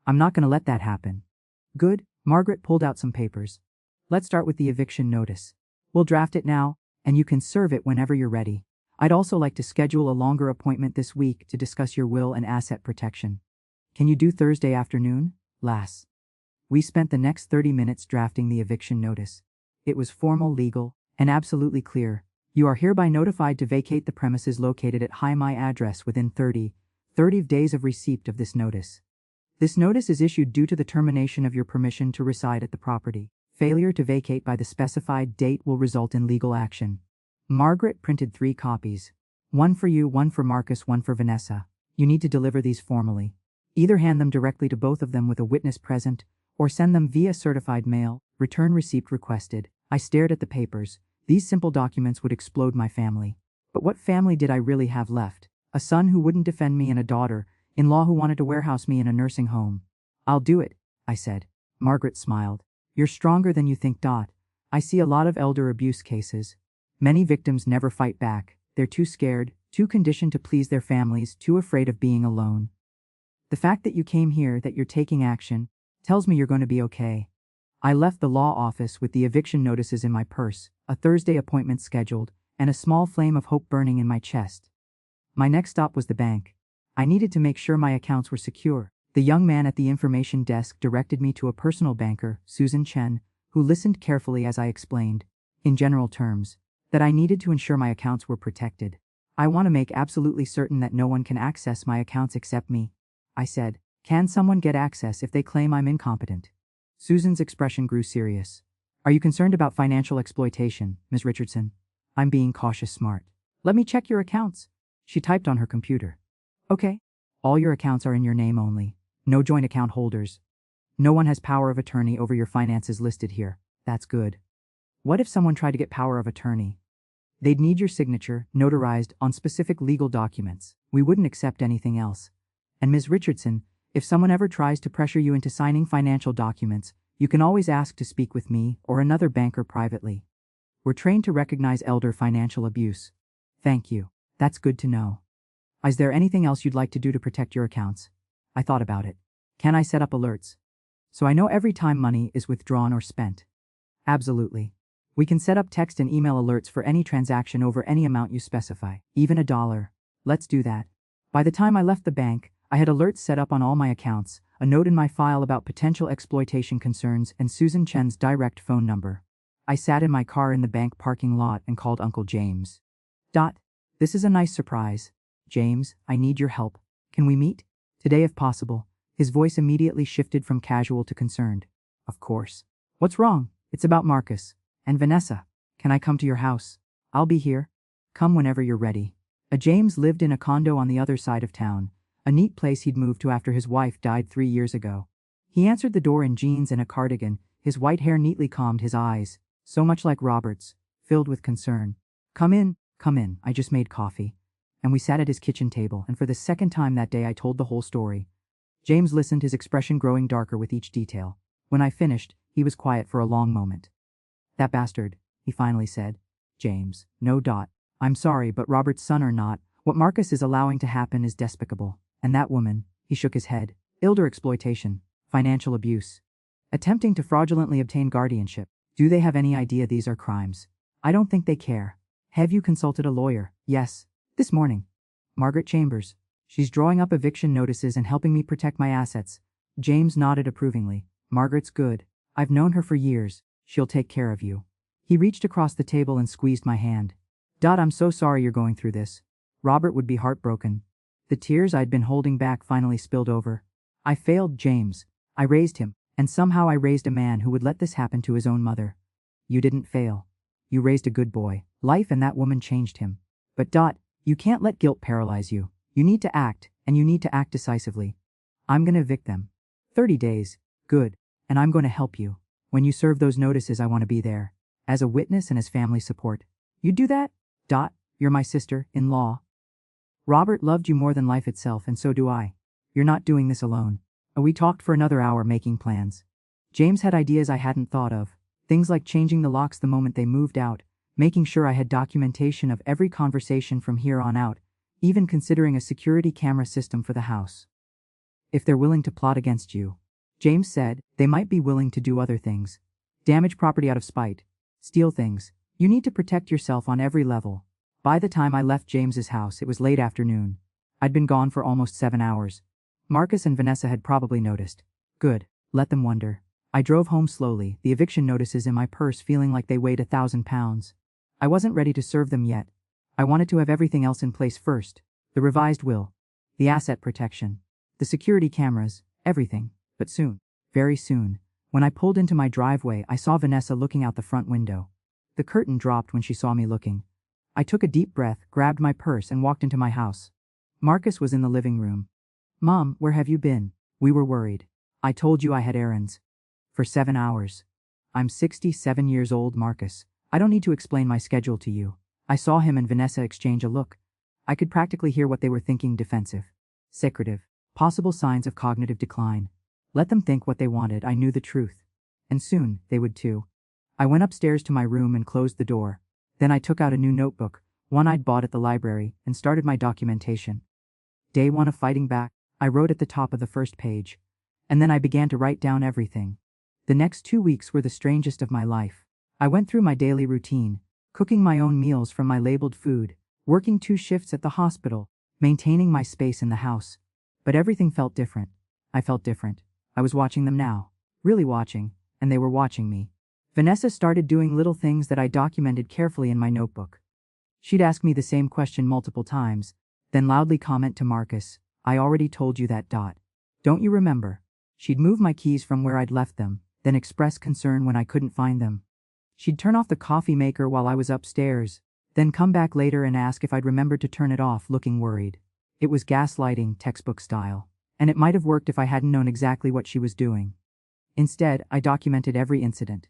I'm not going to let that happen. Good. Margaret pulled out some papers. Let's start with the eviction notice. We'll draft it now, and you can serve it whenever you're ready. I'd also like to schedule a longer appointment this week to discuss your will and asset protection. Can you do Thursday afternoon, Lass? We spent the next 30 minutes drafting the eviction notice. It was formal, legal, and absolutely clear. You are hereby notified to vacate the premises located at my address within 30 days of receipt of this notice. This notice is issued due to the termination of your permission to reside at the property. Failure to vacate by the specified date will result in legal action. Margaret printed 3 copies. One for you, one for Marcus, one for Vanessa. You need to deliver these formally. Either hand them directly to both of them with a witness present, or send them via certified mail, return receipt requested. I stared at the papers. These simple documents would explode my family. But what family did I really have left? A son who wouldn't defend me and a daughter-in-law who wanted to warehouse me in a nursing home. I'll do it, I said. Margaret smiled. You're stronger than you think. I see a lot of elder abuse cases. Many victims never fight back. They're too scared, too conditioned to please their families, too afraid of being alone. The fact that you came here, that you're taking action, tells me you're going to be okay. I left the law office with the eviction notices in my purse, a Thursday appointment scheduled, and a small flame of hope burning in my chest. My next stop was the bank. I needed to make sure my accounts were secure. The young man at the information desk directed me to a personal banker, Susan Chen, who listened carefully as I explained, in general terms, that I needed to ensure my accounts were protected. I want to make absolutely certain that no one can access my accounts except me, I said. Can someone get access if they claim I'm incompetent? Susan's expression grew serious. Are you concerned about financial exploitation, Ms. Richardson? I'm being cautious smart. Let me check your accounts. She typed on her computer. Okay. All your accounts are in your name only. No joint account holders. No one has power of attorney over your finances listed here. That's good. What if someone tried to get power of attorney? They'd need your signature, notarized, on specific legal documents. We wouldn't accept anything else. And Ms. Richardson, if someone ever tries to pressure you into signing financial documents, you can always ask to speak with me or another banker privately. We're trained to recognize elder financial abuse. Thank you. That's good to know. Is there anything else you'd like to do to protect your accounts? I thought about it. Can I set up alerts? So I know every time money is withdrawn or spent. Absolutely. We can set up text and email alerts for any transaction over any amount you specify, even $1. Let's do that. By the time I left the bank, I had alerts set up on all my accounts, a note in my file about potential exploitation concerns, and Susan Chen's direct phone number. I sat in my car in the bank parking lot and called Uncle James. This is a nice surprise. James, I need your help. Can we meet? Today if possible. His voice immediately shifted from casual to concerned. Of course. What's wrong? It's about Marcus. And Vanessa. Can I come to your house? I'll be here. Come whenever you're ready. James lived in a condo on the other side of town, a neat place he'd moved to after his wife died 3 years ago. He answered the door in jeans and a cardigan, his white hair neatly combed, his eyes, so much like Robert's, filled with concern. Come in, I just made coffee. And we sat at his kitchen table, and for the second time that day I told the whole story. James listened, his expression growing darker with each detail. When I finished, he was quiet for a long moment. That bastard, he finally said. James, no. I'm sorry, but Robert's son or not, what Marcus is allowing to happen is despicable. And that woman, he shook his head, elder exploitation, financial abuse, attempting to fraudulently obtain guardianship. Do they have any idea these are crimes? I don't think they care. Have you consulted a lawyer? Yes. This morning. Margaret Chambers. She's drawing up eviction notices and helping me protect my assets. James nodded approvingly. Margaret's good. I've known her for years. She'll take care of you. He reached across the table and squeezed my hand. I'm so sorry you're going through this. Robert would be heartbroken. The tears I'd been holding back finally spilled over. I failed James. I raised him, and somehow I raised a man who would let this happen to his own mother. You didn't fail. You raised a good boy. Life and that woman changed him. But you can't let guilt paralyze you. You need to act, and you need to act decisively. I'm gonna evict them. 30 days. Good. And I'm gonna help you. When you serve those notices, I want to be there. As a witness and as family support. You do that? You're my sister-in-law. Robert loved you more than life itself, and so do I. You're not doing this alone. We talked for another hour making plans. James had ideas I hadn't thought of. Things like changing the locks the moment they moved out, making sure I had documentation of every conversation from here on out, even considering a security camera system for the house. If they're willing to plot against you, James said, they might be willing to do other things. Damage property out of spite. Steal things. You need to protect yourself on every level. By the time I left James's house, it was late afternoon. I'd been gone for almost 7 hours. Marcus and Vanessa had probably noticed. Good. Let them wonder. I drove home slowly, the eviction notices in my purse feeling like they weighed 1,000 pounds. I wasn't ready to serve them yet. I wanted to have everything else in place first. The revised will. The asset protection. The security cameras. Everything. But soon. Very soon. When I pulled into my driveway, I saw Vanessa looking out the front window. The curtain dropped when she saw me looking. I took a deep breath, grabbed my purse, and walked into my house. Marcus was in the living room. Mom, where have you been? We were worried. I told you I had errands. For 7 hours. I'm 67 years old, Marcus. I don't need to explain my schedule to you. I saw him and Vanessa exchange a look. I could practically hear what they were thinking: defensive, secretive, possible signs of cognitive decline. Let them think what they wanted, I knew the truth. And soon, they would too. I went upstairs to my room and closed the door. Then I took out a new notebook, one I'd bought at the library, and started my documentation. Day 1 of fighting back, I wrote at the top of the first page. And then I began to write down everything. The next 2 weeks were the strangest of my life. I went through my daily routine, cooking my own meals from my labeled food, working 2 shifts at the hospital, maintaining my space in the house. But everything felt different. I felt different. I was watching them now. Really watching, and they were watching me. Vanessa started doing little things that I documented carefully in my notebook. She'd ask me the same question multiple times, then loudly comment to Marcus, "I already told you that. Don't you remember?" She'd move my keys from where I'd left them, then express concern when I couldn't find them. She'd turn off the coffee maker while I was upstairs, then come back later and ask if I'd remembered to turn it off, looking worried. It was gaslighting, textbook style, and it might have worked if I hadn't known exactly what she was doing. Instead, I documented every incident.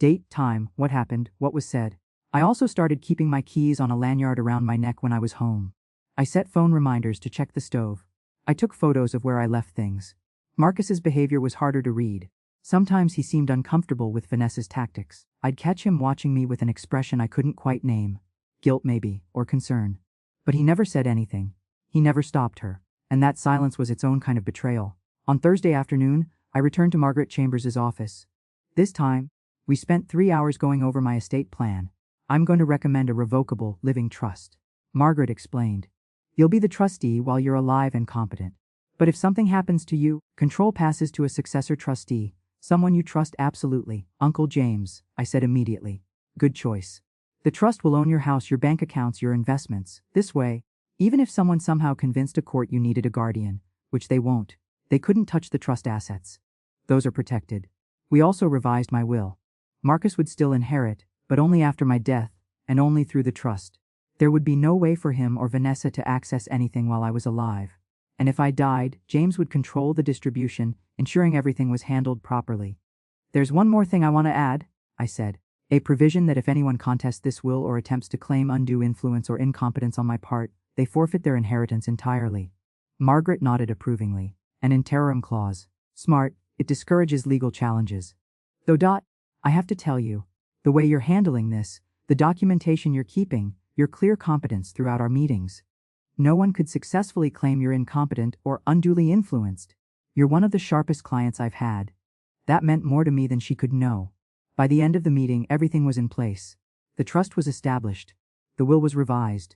Date, time, what happened, what was said. I also started keeping my keys on a lanyard around my neck when I was home. I set phone reminders to check the stove. I took photos of where I left things. Marcus's behavior was harder to read. Sometimes he seemed uncomfortable with Vanessa's tactics. I'd catch him watching me with an expression I couldn't quite name. Guilt maybe, or concern. But he never said anything. He never stopped her. And that silence was its own kind of betrayal. On Thursday afternoon, I returned to Margaret Chambers's office. This time, we spent 3 hours going over my estate plan. "I'm going to recommend a revocable living trust," Margaret explained. "You'll be the trustee while you're alive and competent. But if something happens to you, control passes to a successor trustee, someone you trust absolutely." "Uncle James," I said immediately. "Good choice. The trust will own your house, your bank accounts, your investments. This way, even if someone somehow convinced a court you needed a guardian, which they won't, they couldn't touch the trust assets. Those are protected." We also revised my will. Marcus would still inherit, but only after my death, and only through the trust. There would be no way for him or Vanessa to access anything while I was alive. And if I died, James would control the distribution, ensuring everything was handled properly. "There's one more thing I want to add," I said. "A provision that if anyone contests this will or attempts to claim undue influence or incompetence on my part, they forfeit their inheritance entirely." Margaret nodded approvingly. "An interim clause. Smart, it discourages legal challenges. Though, I have to tell you, the way you're handling this, the documentation you're keeping, your clear competence throughout our meetings. No one could successfully claim you're incompetent or unduly influenced. You're one of the sharpest clients I've had." That meant more to me than she could know. By the end of the meeting, everything was in place. The trust was established. The will was revised.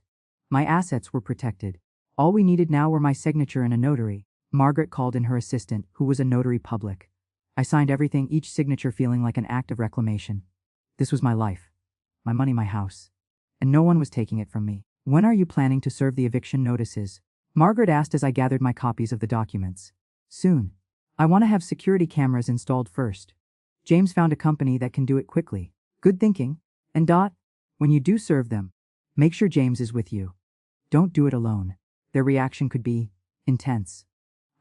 My assets were protected. All we needed now were my signature and a notary. Margaret called in her assistant, who was a notary public. I signed everything, each signature feeling like an act of reclamation. This was my life. My money, my house. And no one was taking it from me. "When are you planning to serve the eviction notices?" Margaret asked as I gathered my copies of the documents. "Soon. I want to have security cameras installed first. James found a company that can do it quickly." "Good thinking. And when you do serve them, make sure James is with you. Don't do it alone. Their reaction could be intense."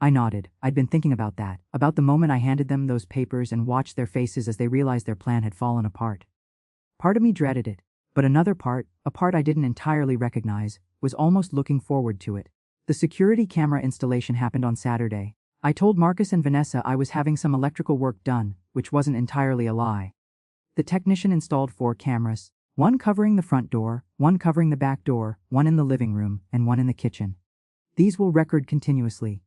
I nodded. I'd been thinking about that, about the moment I handed them those papers and watched their faces as they realized their plan had fallen apart. Part of me dreaded it, but another part, a part I didn't entirely recognize, was almost looking forward to it. The security camera installation happened on Saturday. I told Marcus and Vanessa I was having some electrical work done, which wasn't entirely a lie. The technician installed 4 cameras, one covering the front door, one covering the back door, one in the living room, and one in the kitchen. "These will record continuously,"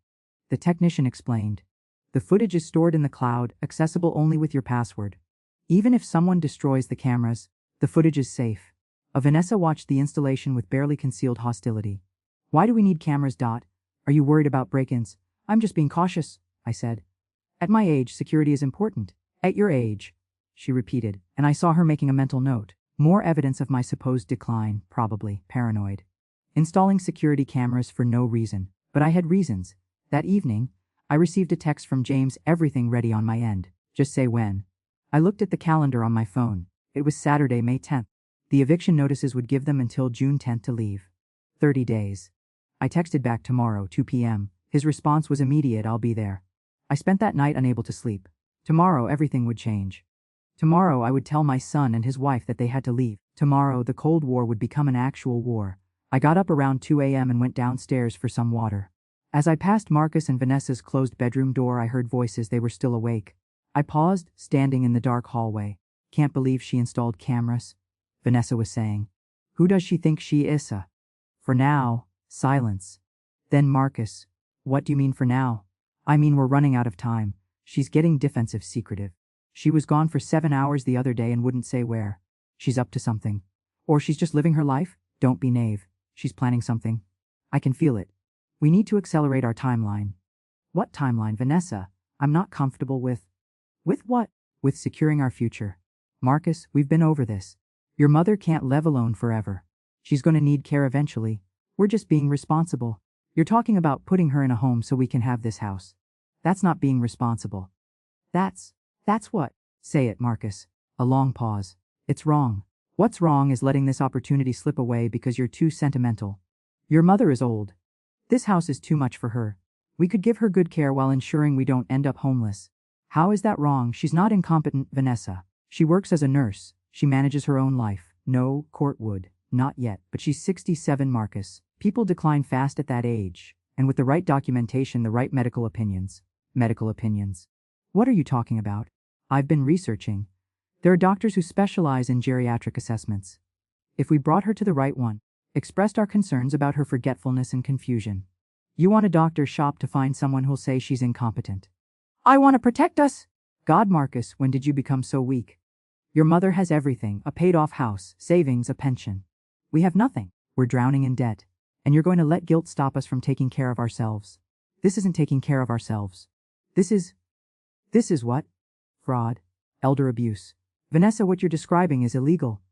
the technician explained. "The footage is stored in the cloud, accessible only with your password. Even if someone destroys the cameras, the footage is safe." Vanessa watched the installation with barely concealed hostility. "Why do we need cameras? Are you worried about break-ins?" "I'm just being cautious," I said. "At my age, security is important." "At your age," she repeated, and I saw her making a mental note. More evidence of my supposed decline, probably paranoid. Installing security cameras for no reason, but I had reasons. That evening, I received a text from James, "Everything ready on my end. Just say when." I looked at the calendar on my phone. It was Saturday, May 10th. The eviction notices would give them until June 10th to leave. 30 days. I texted back, "Tomorrow, 2 p.m. His response was immediate, "I'll be there." I spent that night unable to sleep. Tomorrow everything would change. Tomorrow I would tell my son and his wife that they had to leave. Tomorrow the Cold War would become an actual war. I got up around 2 a.m. and went downstairs for some water. As I passed Marcus and Vanessa's closed bedroom door, I heard voices. They were still awake. I paused, standing in the dark hallway. "Can't believe she installed cameras." Vanessa was saying. Who does she think she is? For now, silence. Then Marcus, what do you mean for now? I mean we're running out of time. She's getting defensive secretive. She was gone for 7 hours the other day and wouldn't say where. She's up to something. Or she's just living her life? Don't be naive. She's planning something. I can feel it. We need to accelerate our timeline. What timeline, Vanessa? I'm not comfortable with. With what? With securing our future. Marcus, we've been over this. Your mother can't live alone forever. She's going to need care eventually. We're just being responsible. You're talking about putting her in a home so we can have this house. That's not being responsible. That's what? Say it, Marcus. A long pause. It's wrong. What's wrong is letting this opportunity slip away because you're too sentimental. Your mother is old. This house is too much for her. We could give her good care while ensuring we don't end up homeless. How is that wrong? She's not incompetent, Vanessa. She works as a nurse. She manages her own life. No, court would. Not yet, but she's 67, Marcus. People decline fast at that age. And with the right documentation, the right medical opinions. Medical opinions. What are you talking about? I've been researching. There are doctors who specialize in geriatric assessments. If we brought her to the right one, expressed our concerns about her forgetfulness and confusion. You want a doctor shop to find someone who'll say she's incompetent. I want to protect us. God, Marcus, when did you become so weak? Your mother has everything, a paid-off house, savings, a pension. We have nothing. We're drowning in debt. And you're going to let guilt stop us from taking care of ourselves. This isn't taking care of ourselves. This is what? Fraud. Elder abuse. Vanessa, what you're describing is illegal.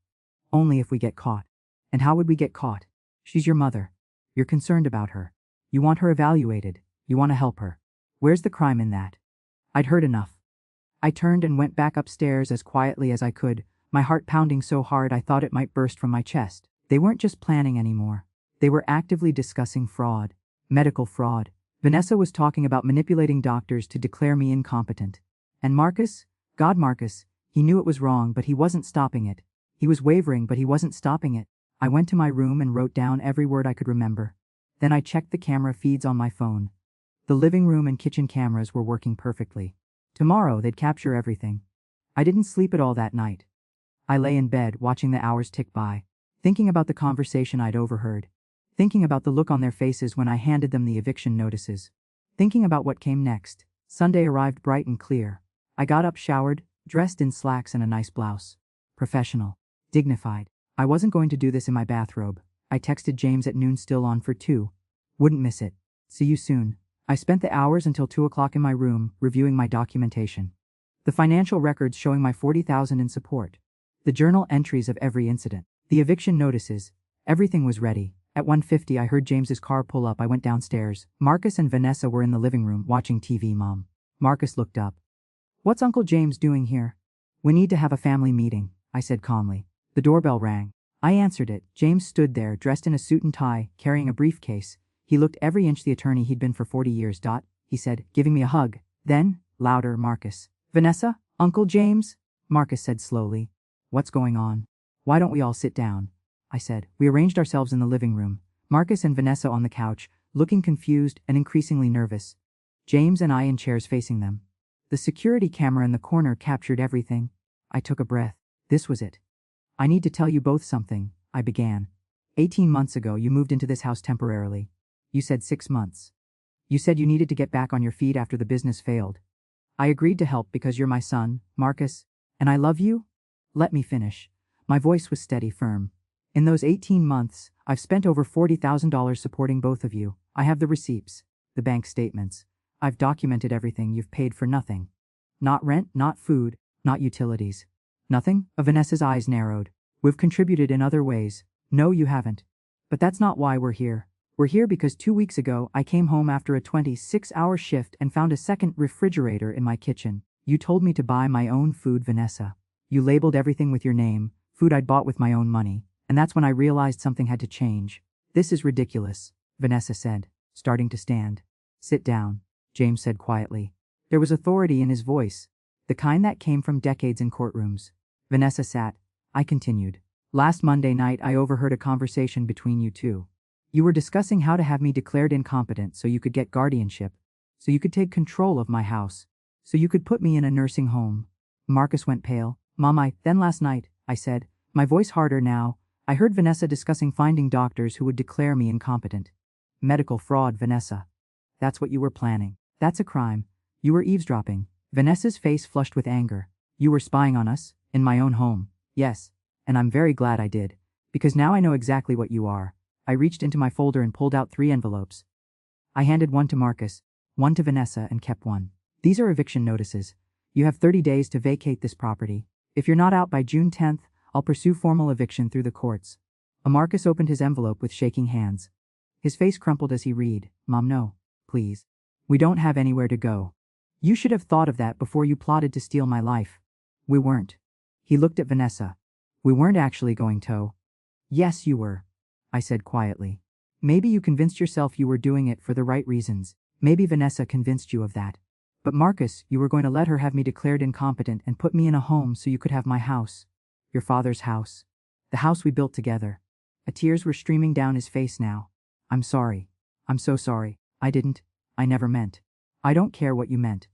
Only if we get caught. And how would we get caught? She's your mother. You're concerned about her. You want her evaluated. You want to help her. Where's the crime in that? I'd heard enough. I turned and went back upstairs as quietly as I could, my heart pounding so hard I thought it might burst from my chest. They weren't just planning anymore. They were actively discussing fraud. Medical fraud. Vanessa was talking about manipulating doctors to declare me incompetent. And Marcus? God, Marcus. He knew it was wrong, but he wasn't stopping it. He was wavering, but he wasn't stopping it. I went to my room and wrote down every word I could remember. Then I checked the camera feeds on my phone. The living room and kitchen cameras were working perfectly. Tomorrow they'd capture everything. I didn't sleep at all that night. I lay in bed watching the hours tick by, thinking about the conversation I'd overheard, thinking about the look on their faces when I handed them the eviction notices, thinking about what came next. Sunday arrived bright and clear. I got up, showered, dressed in slacks and a nice blouse. Professional. Dignified. I wasn't going to do this in my bathrobe. I texted James at noon, still on for 2. Wouldn't miss it. See you soon. I spent the hours until 2 o'clock in my room, reviewing my documentation. The financial records showing my $40,000 in support. The journal entries of every incident. The eviction notices. Everything was ready. At 1:50 I heard James's car pull up. I went downstairs. Marcus and Vanessa were in the living room, watching TV. Mom. Marcus looked up. What's Uncle James doing here? We need to have a family meeting, I said calmly. The doorbell rang. I answered it. James stood there, dressed in a suit and tie, carrying a briefcase. He looked every inch the attorney he'd been for 40 years. He said, giving me a hug. Then, louder, Marcus. Vanessa? Uncle James? Marcus said slowly. What's going on? Why don't we all sit down? I said. We arranged ourselves in the living room. Marcus and Vanessa on the couch, looking confused and increasingly nervous. James and I in chairs facing them. The security camera in the corner captured everything. I took a breath. This was it. I need to tell you both something, I began. 18 months ago you moved into this house temporarily. You said 6 months. You said you needed to get back on your feet after the business failed. I agreed to help because you're my son, Marcus, and I love you. Let me finish. My voice was steady, firm. In those 18 months, I've spent over $40,000 supporting both of you. I have the receipts, the bank statements. I've documented everything you've paid for nothing. Not rent, not food, not utilities. Nothing? Vanessa's eyes narrowed. We've contributed in other ways. No, you haven't. But that's not why we're here. We're here because 2 weeks ago I came home after a 26-hour shift and found a second refrigerator in my kitchen. You told me to buy my own food, Vanessa. You labeled everything with your name, food I'd bought with my own money, and that's when I realized something had to change. This is ridiculous, Vanessa said, starting to stand. Sit down, James said quietly. There was authority in his voice, the kind that came from decades in courtrooms. Vanessa sat. I continued. Last Monday night I overheard a conversation between you two. You were discussing how to have me declared incompetent so you could get guardianship, so you could take control of my house, so you could put me in a nursing home. Marcus went pale. Mom, then last night, I said, My voice harder now. I heard Vanessa discussing finding doctors who would declare me incompetent. Medical fraud, Vanessa. That's what you were planning. That's a crime. You were eavesdropping. Vanessa's face flushed with anger. You were spying on us? In my own home. Yes. And I'm very glad I did. Because now I know exactly what you are. I reached into my folder and pulled out 3 envelopes. I handed one to Marcus, one to Vanessa, and kept one. These are eviction notices. You have 30 days to vacate this property. If you're not out by June 10th, I'll pursue formal eviction through the courts. Marcus opened his envelope with shaking hands. His face crumpled as he read, Mom, no, please. We don't have anywhere to go. You should have thought of that before you plotted to steal my life. We weren't. He looked at Vanessa. We weren't actually going to. Yes, you were, I said quietly. Maybe you convinced yourself you were doing it for the right reasons. Maybe Vanessa convinced you of that. But Marcus, you were going to let her have me declared incompetent and put me in a home so you could have my house. Your father's house. The house we built together. Tears were streaming down his face now. I'm sorry. I'm so sorry. I didn't. I never meant. I don't care what you meant.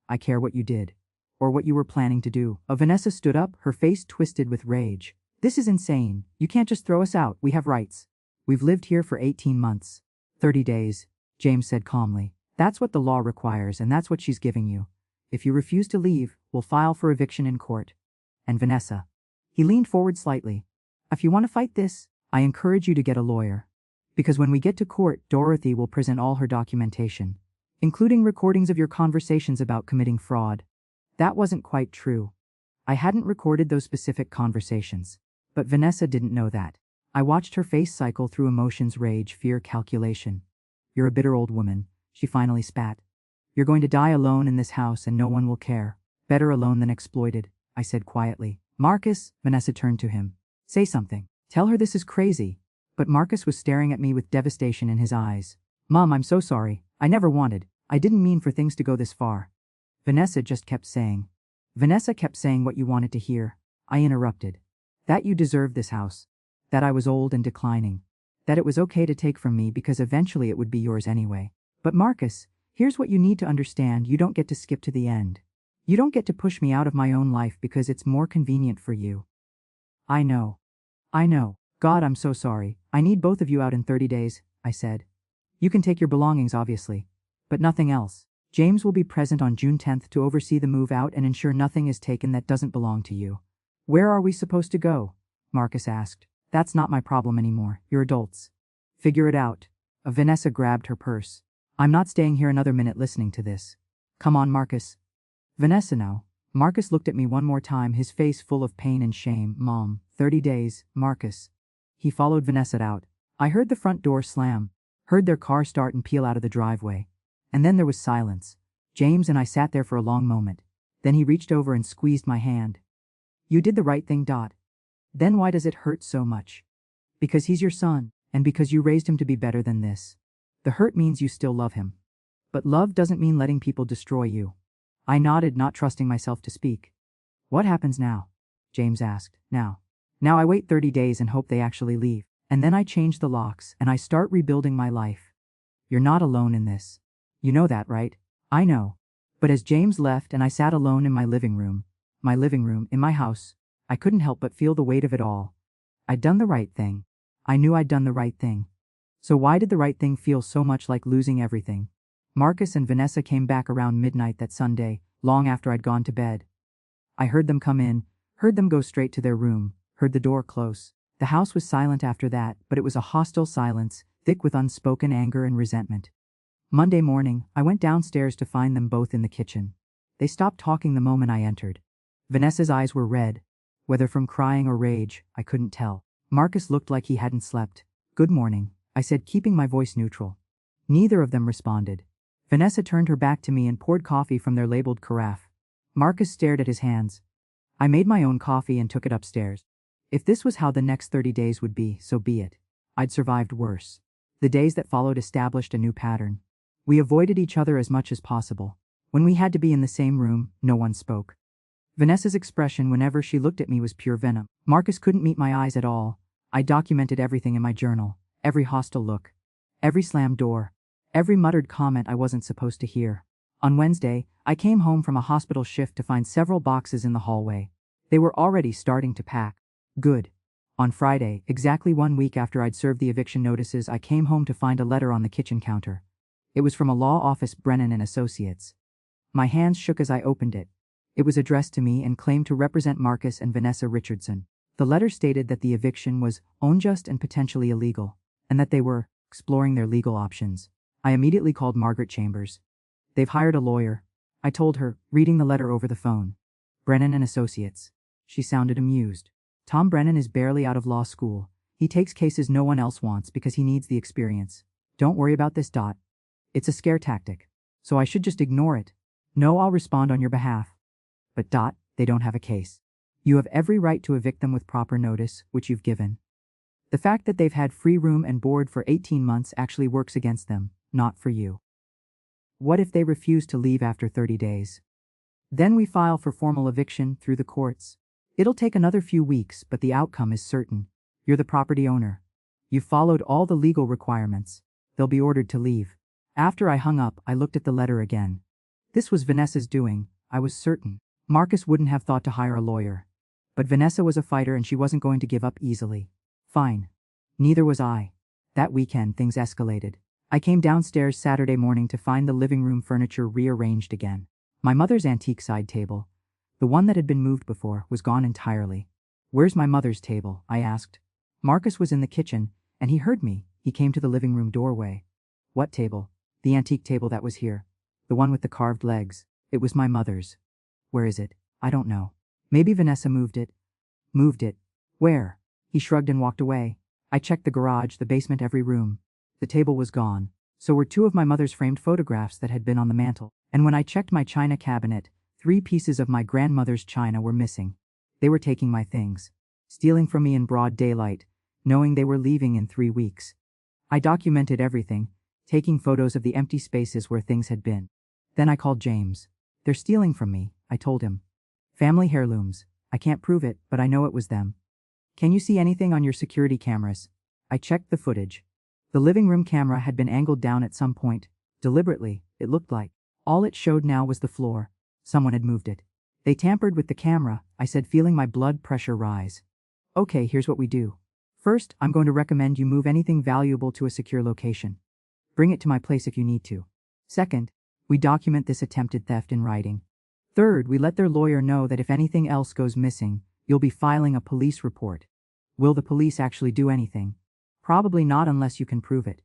I care what you did. Or what you were planning to do. Vanessa stood up, her face twisted with rage. This is insane. You can't just throw us out. We have rights. We've lived here for 18 months. 30 days, James said calmly. That's what the law requires, and that's what she's giving you. If you refuse to leave, we'll file for eviction in court. And Vanessa. He leaned forward slightly. If you want to fight this, I encourage you to get a lawyer. Because when we get to court, Dorothy will present all her documentation, including recordings of your conversations about committing fraud. That wasn't quite true. I hadn't recorded those specific conversations. But Vanessa didn't know that. I watched her face cycle through emotions, rage, fear, calculation. You're a bitter old woman, she finally spat. You're going to die alone in this house and no one will care. Better alone than exploited, I said quietly. Marcus, Vanessa turned to him. Say something. Tell her this is crazy. But Marcus was staring at me with devastation in his eyes. Mom, I'm so sorry. I never wanted. I didn't mean for things to go this far. Vanessa just kept saying. Vanessa kept saying what you wanted to hear. I interrupted. That you deserved this house. That I was old and declining. That it was okay to take from me because eventually it would be yours anyway. But Marcus, here's what you need to understand. You don't get to skip to the end. You don't get to push me out of my own life because it's more convenient for you. I know. I know. God, I'm so sorry. I need both of you out in 30 days, I said. You can take your belongings, obviously. But nothing else. James will be present on June 10th to oversee the move out and ensure nothing is taken that doesn't belong to you. Where are we supposed to go? Marcus asked. That's not my problem anymore. You're adults. Figure it out. Vanessa grabbed her purse. I'm not staying here another minute listening to this. Come on, Marcus. Vanessa now. Marcus looked at me one more time, his face full of pain and shame. Mom, 30 days, Marcus. He followed Vanessa out. I heard the front door slam, heard their car start and peel out of the driveway. And then there was silence. James and I sat there for a long moment. Then he reached over and squeezed my hand. You did the right thing, Dot. Then why does it hurt so much? Because he's your son, and because you raised him to be better than this. The hurt means you still love him. But love doesn't mean letting people destroy you. I nodded, not trusting myself to speak. What happens now? James asked. Now I wait 30 days and hope they actually leave. And then I change the locks and I start rebuilding my life. You're not alone in this. You know that, right? I know. But as James left and I sat alone in my living room, in my house, I couldn't help but feel the weight of it all. I'd done the right thing. I knew I'd done the right thing. So why did the right thing feel so much like losing everything? Marcus and Vanessa came back around midnight that Sunday, long after I'd gone to bed. I heard them come in, heard them go straight to their room, heard the door close. The house was silent after that, but it was a hostile silence, thick with unspoken anger and resentment. Monday morning, I went downstairs to find them both in the kitchen. They stopped talking the moment I entered. Vanessa's eyes were red. Whether from crying or rage, I couldn't tell. Marcus looked like he hadn't slept. Good morning, I said, keeping my voice neutral. Neither of them responded. Vanessa turned her back to me and poured coffee from their labeled carafe. Marcus stared at his hands. I made my own coffee and took it upstairs. If this was how the next 30 days would be, so be it. I'd survived worse. The days that followed established a new pattern. We avoided each other as much as possible. When we had to be in the same room, no one spoke. Vanessa's expression whenever she looked at me was pure venom. Marcus couldn't meet my eyes at all. I documented everything in my journal, every hostile look, every slammed door, every muttered comment I wasn't supposed to hear. On Wednesday, I came home from a hospital shift to find several boxes in the hallway. They were already starting to pack. Good. On Friday, exactly 1 week after I'd served the eviction notices, I came home to find a letter on the kitchen counter. It was from a law office, Brennan and Associates. My hands shook as I opened it. It was addressed to me and claimed to represent Marcus and Vanessa Richardson. The letter stated that the eviction was unjust and potentially illegal, and that they were exploring their legal options. I immediately called Margaret Chambers. They've hired a lawyer, I told her, reading the letter over the phone. Brennan and Associates. She sounded amused. Tom Brennan is barely out of law school. He takes cases no one else wants because he needs the experience. Don't worry about this. It's a scare tactic. So I should just ignore it. No, I'll respond on your behalf. But they don't have a case. You have every right to evict them with proper notice, which you've given. The fact that they've had free room and board for 18 months actually works against them, not for you. What if they refuse to leave after 30 days? Then we file for formal eviction through the courts. It'll take another few weeks, but the outcome is certain. You're the property owner. You've followed all the legal requirements. They'll be ordered to leave. After I hung up, I looked at the letter again. This was Vanessa's doing, I was certain. Marcus wouldn't have thought to hire a lawyer. But Vanessa was a fighter and she wasn't going to give up easily. Fine. Neither was I. That weekend, things escalated. I came downstairs Saturday morning to find the living room furniture rearranged again. My mother's antique side table, the one that had been moved before, was gone entirely. Where's my mother's table? I asked. Marcus was in the kitchen, and he heard me. He came to the living room doorway. What table? The antique table that was here. The one with the carved legs. It was my mother's. Where is it? I don't know. Maybe Vanessa moved it. Moved it? Where? He shrugged and walked away. I checked the garage, the basement, every room. The table was gone. So were two of my mother's framed photographs that had been on the mantel. And when I checked my china cabinet, 3 pieces of my grandmother's china were missing. They were taking my things. Stealing from me in broad daylight, knowing they were leaving in 3 weeks. I documented everything, taking photos of the empty spaces where things had been. Then I called James. They're stealing from me, I told him. Family heirlooms. I can't prove it, but I know it was them. Can you see anything on your security cameras? I checked the footage. The living room camera had been angled down at some point, deliberately, it looked like. All it showed now was the floor. Someone had moved it. They tampered with the camera, I said, feeling my blood pressure rise. Okay, here's what we do. First, I'm going to recommend you move anything valuable to a secure location. Bring it to my place if you need to. Second, we document this attempted theft in writing. Third, we let their lawyer know that if anything else goes missing, you'll be filing a police report. Will the police actually do anything? Probably not unless you can prove it.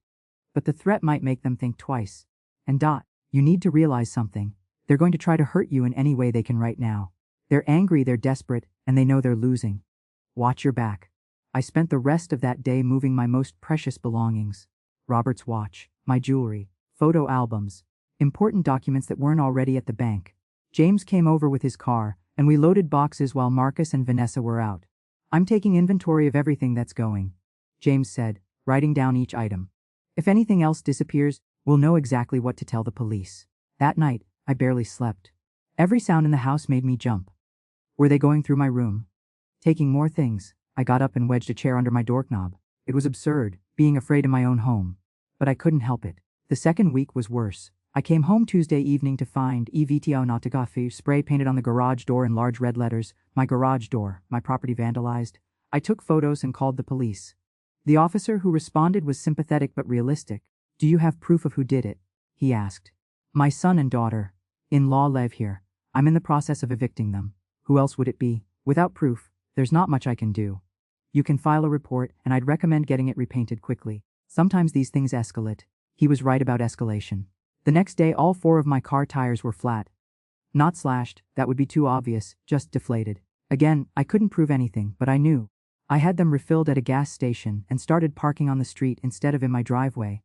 But the threat might make them think twice. And you need to realize something. They're going to try to hurt you in any way they can right now. They're angry, they're desperate, and they know they're losing. Watch your back. I spent the rest of that day moving my most precious belongings. Robert's watch, my jewelry, photo albums, important documents that weren't already at the bank. James came over with his car, and we loaded boxes while Marcus and Vanessa were out. I'm taking inventory of everything that's going, James said, writing down each item. If anything else disappears, we'll know exactly what to tell the police. That night, I barely slept. Every sound in the house made me jump. Were they going through my room? Taking more things? I got up and wedged a chair under my doorknob. It was absurd, being afraid in my own home. But I couldn't help it. The second week was worse. I came home Tuesday evening to find EVTO Notigafi spray painted on the garage door in large red letters, my garage door, my property vandalized. I took photos and called the police. The officer who responded was sympathetic but realistic. Do you have proof of who did it? He asked. My son and daughter-in-law live here. I'm in the process of evicting them. Who else would it be? Without proof, there's not much I can do. You can file a report, and I'd recommend getting it repainted quickly. Sometimes these things escalate. He was right about escalation. The next day, all 4 of my car tires were flat. Not slashed, that would be too obvious, just deflated. Again, I couldn't prove anything, but I knew. I had them refilled at a gas station and started parking on the street instead of in my driveway.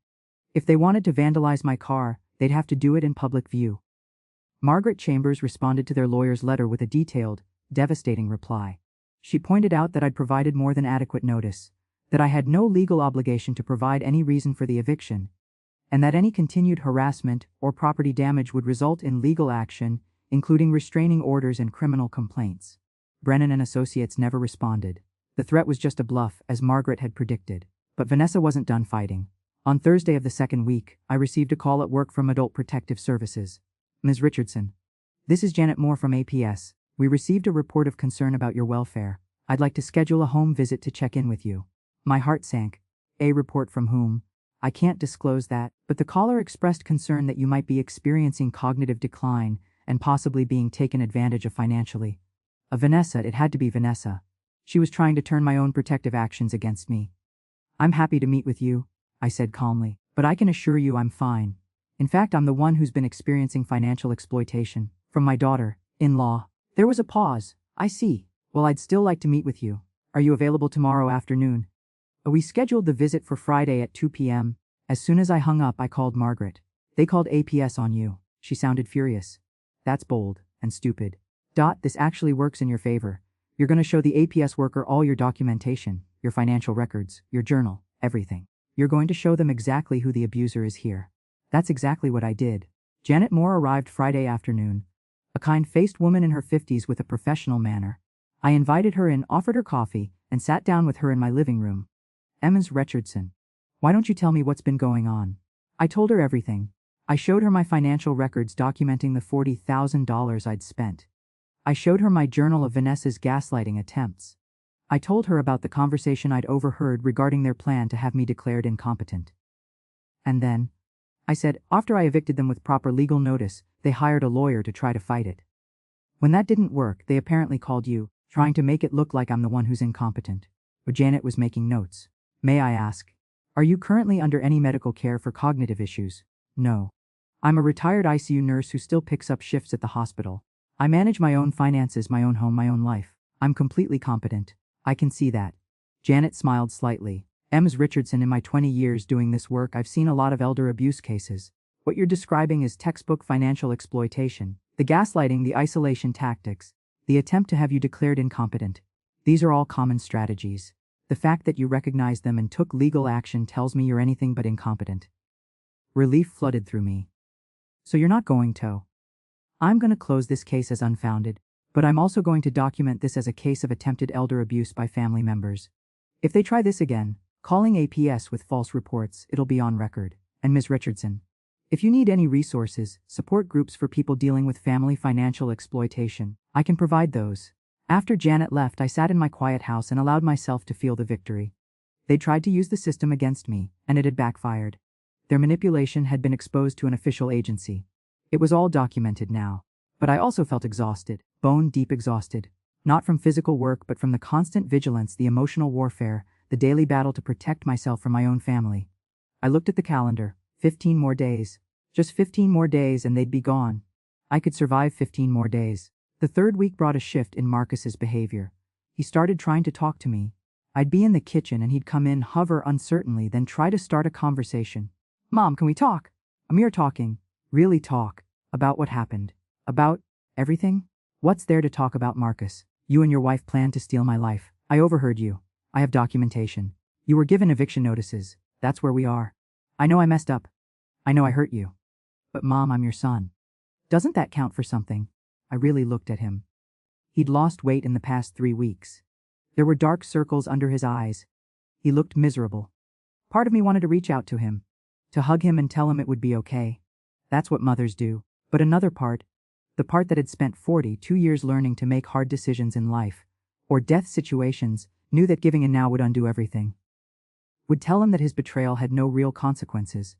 If they wanted to vandalize my car, they'd have to do it in public view. Margaret Chambers responded to their lawyer's letter with a detailed, devastating reply. She pointed out that I'd provided more than adequate notice, that I had no legal obligation to provide any reason for the eviction, and that any continued harassment or property damage would result in legal action, including restraining orders and criminal complaints. Brennan and Associates never responded. The threat was just a bluff, as Margaret had predicted. But Vanessa wasn't done fighting. On Thursday of the second week, I received a call at work from Adult Protective Services. Ms. Richardson. This is Janet Moore from APS. We received a report of concern about your welfare. I'd like to schedule a home visit to check in with you. My heart sank. A report from whom? I can't disclose that, but the caller expressed concern that you might be experiencing cognitive decline and possibly being taken advantage of financially. Vanessa, it had to be Vanessa. She was trying to turn my own protective actions against me. I'm happy to meet with you, I said calmly, but I can assure you I'm fine. In fact, I'm the one who's been experiencing financial exploitation from my daughter-in-law. There was a pause. I see. Well, I'd still like to meet with you. Are you available tomorrow afternoon? We scheduled the visit for Friday at 2 p.m. As soon as I hung up, I called Margaret. They called APS on you. She sounded furious. That's bold and stupid. This actually works in your favor. You're going to show the APS worker all your documentation, your financial records, your journal, everything. You're going to show them exactly who the abuser is here. That's exactly what I did. Janet Moore arrived Friday afternoon. A kind-faced woman in her 50s with a professional manner. I invited her in, offered her coffee, and sat down with her in my living room. Ms. Richardson, why don't you tell me what's been going on? I told her everything. I showed her my financial records documenting the $40,000 I'd spent. I showed her my journal of Vanessa's gaslighting attempts. I told her about the conversation I'd overheard regarding their plan to have me declared incompetent. And then, I said, after I evicted them with proper legal notice, they hired a lawyer to try to fight it. When that didn't work, they apparently called you, trying to make it look like I'm the one who's incompetent. But Janet was making notes. May I ask, are you currently under any medical care for cognitive issues? No. I'm a retired ICU nurse who still picks up shifts at the hospital. I manage my own finances, my own home, my own life. I'm completely competent. I can see that. Janet smiled slightly. Ms. Richardson, in my 20 years doing this work, I've seen a lot of elder abuse cases. What you're describing is textbook financial exploitation. The gaslighting, the isolation tactics, the attempt to have you declared incompetent. These are all common strategies. The fact that you recognized them and took legal action tells me you're anything but incompetent. Relief flooded through me. So you're not going to. I'm going to close this case as unfounded, but I'm also going to document this as a case of attempted elder abuse by family members. If they try this again, calling APS with false reports, it'll be on record. And Ms. Richardson, if you need any resources, support groups for people dealing with family financial exploitation, I can provide those. After Janet left, I sat in my quiet house and allowed myself to feel the victory. They tried to use the system against me, and it had backfired. Their manipulation had been exposed to an official agency. It was all documented now. But I also felt exhausted, bone-deep exhausted. Not from physical work, but from the constant vigilance, the emotional warfare, the daily battle to protect myself from my own family. I looked at the calendar. 15 more days. Just 15 more days and they'd be gone. I could survive 15 more days. The third week brought a shift in Marcus's behavior. He started trying to talk to me. I'd be in the kitchen and he'd come in, hover uncertainly, then try to start a conversation. Mom, can we talk? Amir talking. Really talk. About what happened. About everything? What's there to talk about, Marcus? You and your wife planned to steal my life. I overheard you. I have documentation. You were given eviction notices. That's where we are. I know I messed up. I know I hurt you. But Mom, I'm your son. Doesn't that count for something? I really looked at him. He'd lost weight in the past 3 weeks. There were dark circles under his eyes. He looked miserable. Part of me wanted to reach out to him, to hug him and tell him it would be okay. That's what mothers do. But another part, the part that had spent 42 years learning to make hard decisions in life, or death situations, knew that giving in now would undo everything. Would tell him that his betrayal had no real consequences,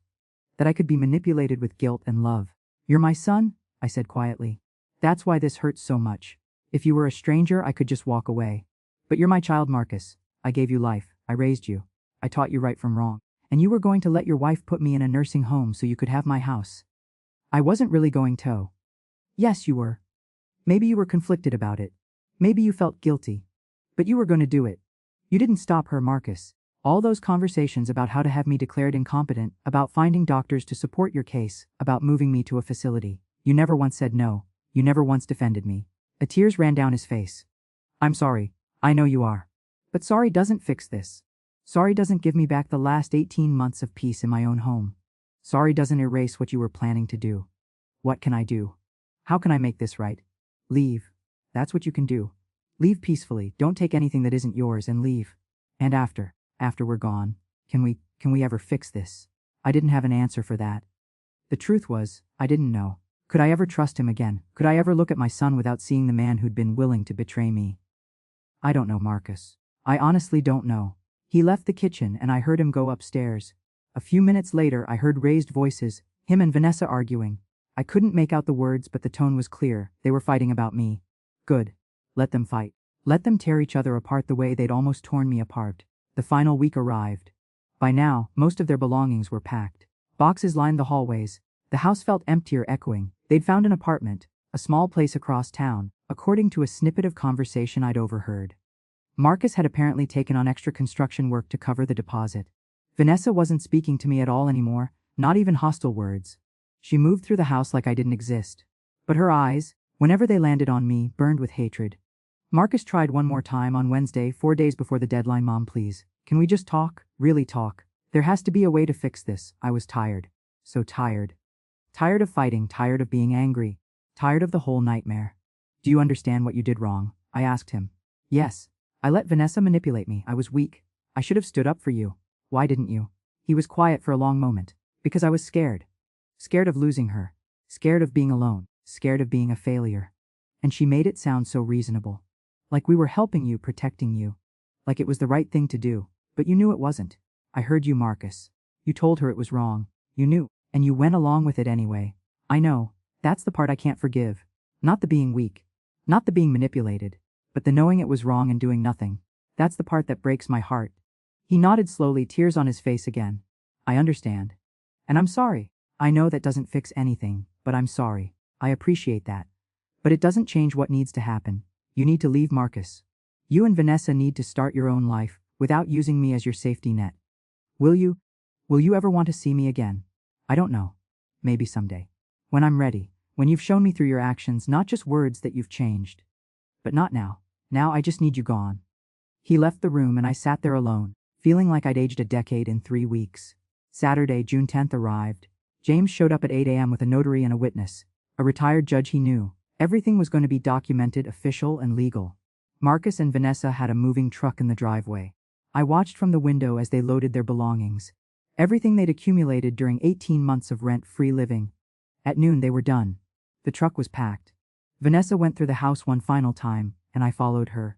that I could be manipulated with guilt and love. You're my son, I said quietly. That's why this hurts so much. If you were a stranger, I could just walk away. But you're my child, Marcus. I gave you life. I raised you. I taught you right from wrong. And you were going to let your wife put me in a nursing home so you could have my house. I wasn't really going to. Yes, you were. Maybe you were conflicted about it. Maybe you felt guilty. But you were going to do it. You didn't stop her, Marcus. All those conversations about how to have me declared incompetent, about finding doctors to support your case, about moving me to a facility. You never once said no. You never once defended me. The tears ran down his face. I'm sorry. I know you are. But sorry doesn't fix this. Sorry doesn't give me back the last 18 months of peace in my own home. Sorry doesn't erase what you were planning to do. What can I do? How can I make this right? Leave. That's what you can do. Leave peacefully. Don't take anything that isn't yours and leave. And after we're gone, can we ever fix this? I didn't have an answer for that. The truth was, I didn't know. Could I ever trust him again? Could I ever look at my son without seeing the man who'd been willing to betray me? I don't know, Marcus. I honestly don't know. He left the kitchen and I heard him go upstairs. A few minutes later I heard raised voices, him and Vanessa arguing. I couldn't make out the words, but the tone was clear. They were fighting about me. Good. Let them fight. Let them tear each other apart the way they'd almost torn me apart. The final week arrived. By now, most of their belongings were packed. Boxes lined the hallways. The house felt emptier, echoing. They'd found an apartment, a small place across town, according to a snippet of conversation I'd overheard. Marcus had apparently taken on extra construction work to cover the deposit. Vanessa wasn't speaking to me at all anymore, not even hostile words. She moved through the house like I didn't exist. But her eyes, whenever they landed on me, burned with hatred. Marcus tried one more time on Wednesday, 4 days before the deadline. Mom, please. Can we just talk? Really talk? There has to be a way to fix this. I was tired. So tired. Tired of fighting, tired of being angry. Tired of the whole nightmare. Do you understand what you did wrong? I asked him. Yes. I let Vanessa manipulate me. I was weak. I should have stood up for you. Why didn't you? He was quiet for a long moment. Because I was scared. Scared of losing her. Scared of being alone. Scared of being a failure. And she made it sound so reasonable. Like we were helping you, protecting you. Like it was the right thing to do. But you knew it wasn't. I heard you, Marcus. You told her it was wrong. You knew. And you went along with it anyway. I know. That's the part I can't forgive. Not the being weak. Not the being manipulated. But the knowing it was wrong and doing nothing. That's the part that breaks my heart. He nodded slowly, tears on his face again. I understand. And I'm sorry. I know that doesn't fix anything, but I'm sorry. I appreciate that. But it doesn't change what needs to happen. You need to leave, Marcus. You and Vanessa need to start your own life, without using me as your safety net. Will you? Will you ever want to see me again? I don't know. Maybe someday. When I'm ready. When you've shown me through your actions, not just words, that you've changed. But not now. Now I just need you gone. He left the room and I sat there alone, feeling like I'd aged a decade in 3 weeks. Saturday, June 10th arrived. James showed up at 8 a.m. with a notary and a witness. A retired judge he knew. Everything was going to be documented, official, and legal. Marcus and Vanessa had a moving truck in the driveway. I watched from the window as they loaded their belongings. Everything they'd accumulated during 18 months of rent-free living. At noon they were done. The truck was packed. Vanessa went through the house one final time, and I followed her.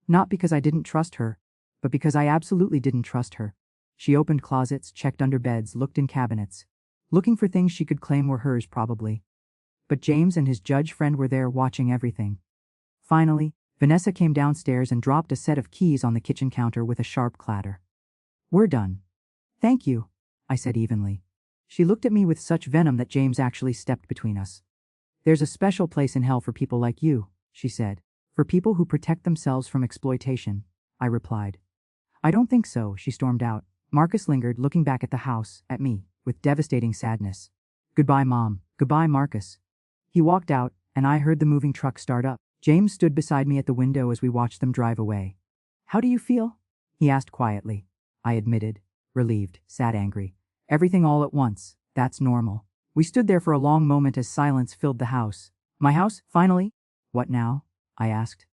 Not because I didn't trust her, but because I absolutely didn't trust her. She opened closets, checked under beds, looked in cabinets. Looking for things she could claim were hers, probably. But James and his judge friend were there watching everything. Finally, Vanessa came downstairs and dropped a set of keys on the kitchen counter with a sharp clatter. We're done. Thank you, I said evenly. She looked at me with such venom that James actually stepped between us. There's a special place in hell for people like you, she said. For people who protect themselves from exploitation, I replied. I don't think so, she stormed out. Marcus lingered, looking back at the house, at me, with devastating sadness. Goodbye, Mom. Goodbye, Marcus. He walked out, and I heard the moving truck start up. James stood beside me at the window as we watched them drive away. How do you feel? He asked quietly. I admitted. Relieved, sad, angry. Everything all at once. That's normal. We stood there for a long moment as silence filled the house. My house, finally? What now? I asked.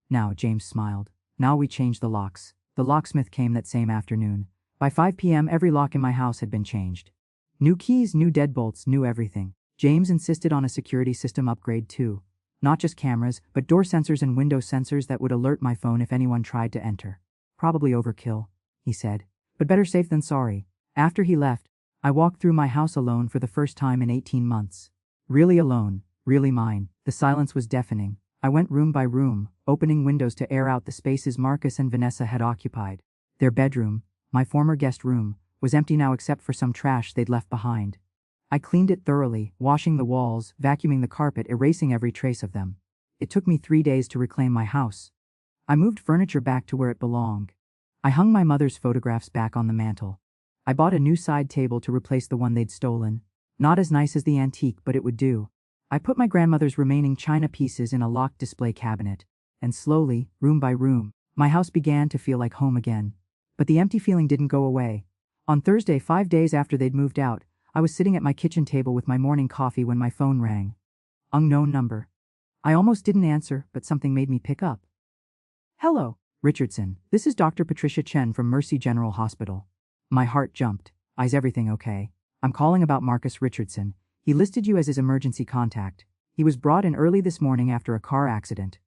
Now, James smiled. Now we changed the locks. The locksmith came that same afternoon. By 5 p.m. every lock in my house had been changed. New keys, new deadbolts, new everything. James insisted on a security system upgrade too. Not just cameras, but door sensors and window sensors that would alert my phone if anyone tried to enter. Probably overkill, he said. But better safe than sorry. After he left, I walked through my house alone for the first time in 18 months. Really alone, really mine. The silence was deafening. I went room by room, opening windows to air out the spaces Marcus and Vanessa had occupied. Their bedroom, my former guest room, was empty now except for some trash they'd left behind. I cleaned it thoroughly, washing the walls, vacuuming the carpet, erasing every trace of them. It took me 3 days to reclaim my house. I moved furniture back to where it belonged. I hung my mother's photographs back on the mantel. I bought a new side table to replace the one they'd stolen. Not as nice as the antique, but it would do. I put my grandmother's remaining china pieces in a locked display cabinet. And slowly, room by room, my house began to feel like home again. But the empty feeling didn't go away. On Thursday, 5 days after they'd moved out, I was sitting at my kitchen table with my morning coffee when my phone rang. Unknown number. I almost didn't answer, but something made me pick up. Hello, Richardson. This is Dr. Patricia Chen from Mercy General Hospital. My heart jumped. Is everything okay? I'm calling about Marcus Richardson. He listed you as his emergency contact. He was brought in early this morning after a car accident.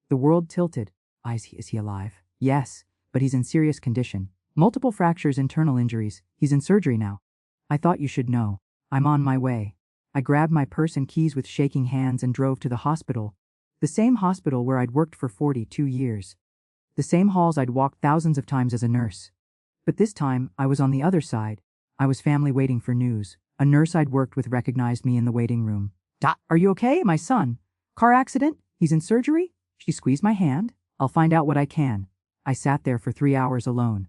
The world tilted. Is he alive? Yes, but he's in serious condition. Multiple fractures, internal injuries. He's in surgery now. I thought you should know. I'm on my way. I grabbed my purse and keys with shaking hands and drove to the hospital. The same hospital where I'd worked for 42 years. The same halls I'd walked thousands of times as a nurse. But this time, I was on the other side. I was family waiting for news. A nurse I'd worked with recognized me in the waiting room. Are you okay, my son? Car accident? He's in surgery? She squeezed my hand. I'll find out what I can. I sat there for 3 hours alone.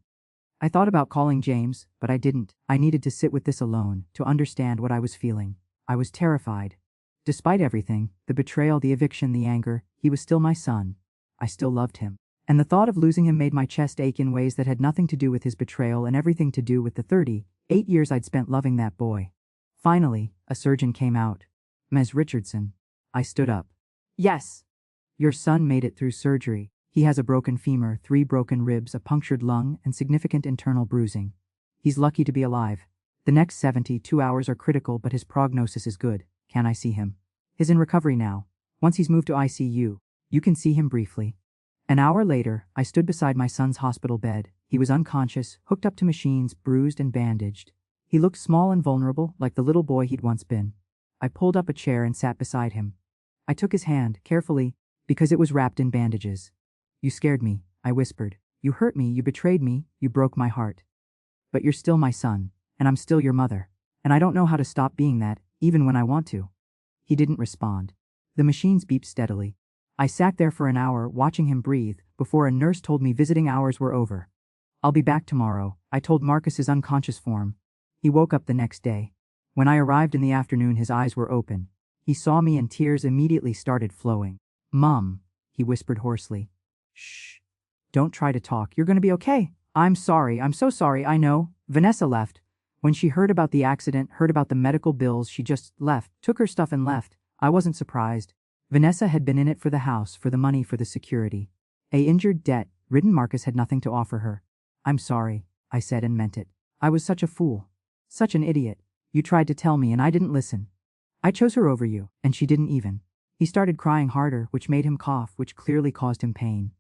I thought about calling James, but I didn't. I needed to sit with this alone, to understand what I was feeling. I was terrified. Despite everything, the betrayal, the eviction, the anger, he was still my son. I still loved him. And the thought of losing him made my chest ache in ways that had nothing to do with his betrayal and everything to do with the 38 years I'd spent loving that boy. Finally, a surgeon came out. Ms. Richardson. I stood up. Yes. Your son made it through surgery. He has a broken femur, 3 broken ribs, a punctured lung, and significant internal bruising. He's lucky to be alive. The next 72 hours are critical, but his prognosis is good. Can I see him? He's in recovery now. Once he's moved to ICU, you can see him briefly. An hour later, I stood beside my son's hospital bed. He was unconscious, hooked up to machines, bruised and bandaged. He looked small and vulnerable, like the little boy he'd once been. I pulled up a chair and sat beside him. I took his hand, carefully, because it was wrapped in bandages. You scared me, I whispered. You hurt me, you betrayed me, you broke my heart. But you're still my son, and I'm still your mother. And I don't know how to stop being that, even when I want to. He didn't respond. The machines beeped steadily. I sat there for an hour, watching him breathe, before a nurse told me visiting hours were over. I'll be back tomorrow, I told Marcus's unconscious form. He woke up the next day. When I arrived in the afternoon, his eyes were open. He saw me and tears immediately started flowing. Mom, he whispered hoarsely. Shh. Don't try to talk, you're gonna be okay. I'm sorry, I'm so sorry, I know. Vanessa left. When she heard about the accident, heard about the medical bills, she just left, took her stuff and left. I wasn't surprised. Vanessa had been in it for the house, for the money, for the security. Injured, debt-ridden Marcus had nothing to offer her. I'm sorry, I said and meant it. I was such a fool. Such an idiot. You tried to tell me and I didn't listen. I chose her over you, and she didn't even. He started crying harder, which made him cough, which clearly caused him pain.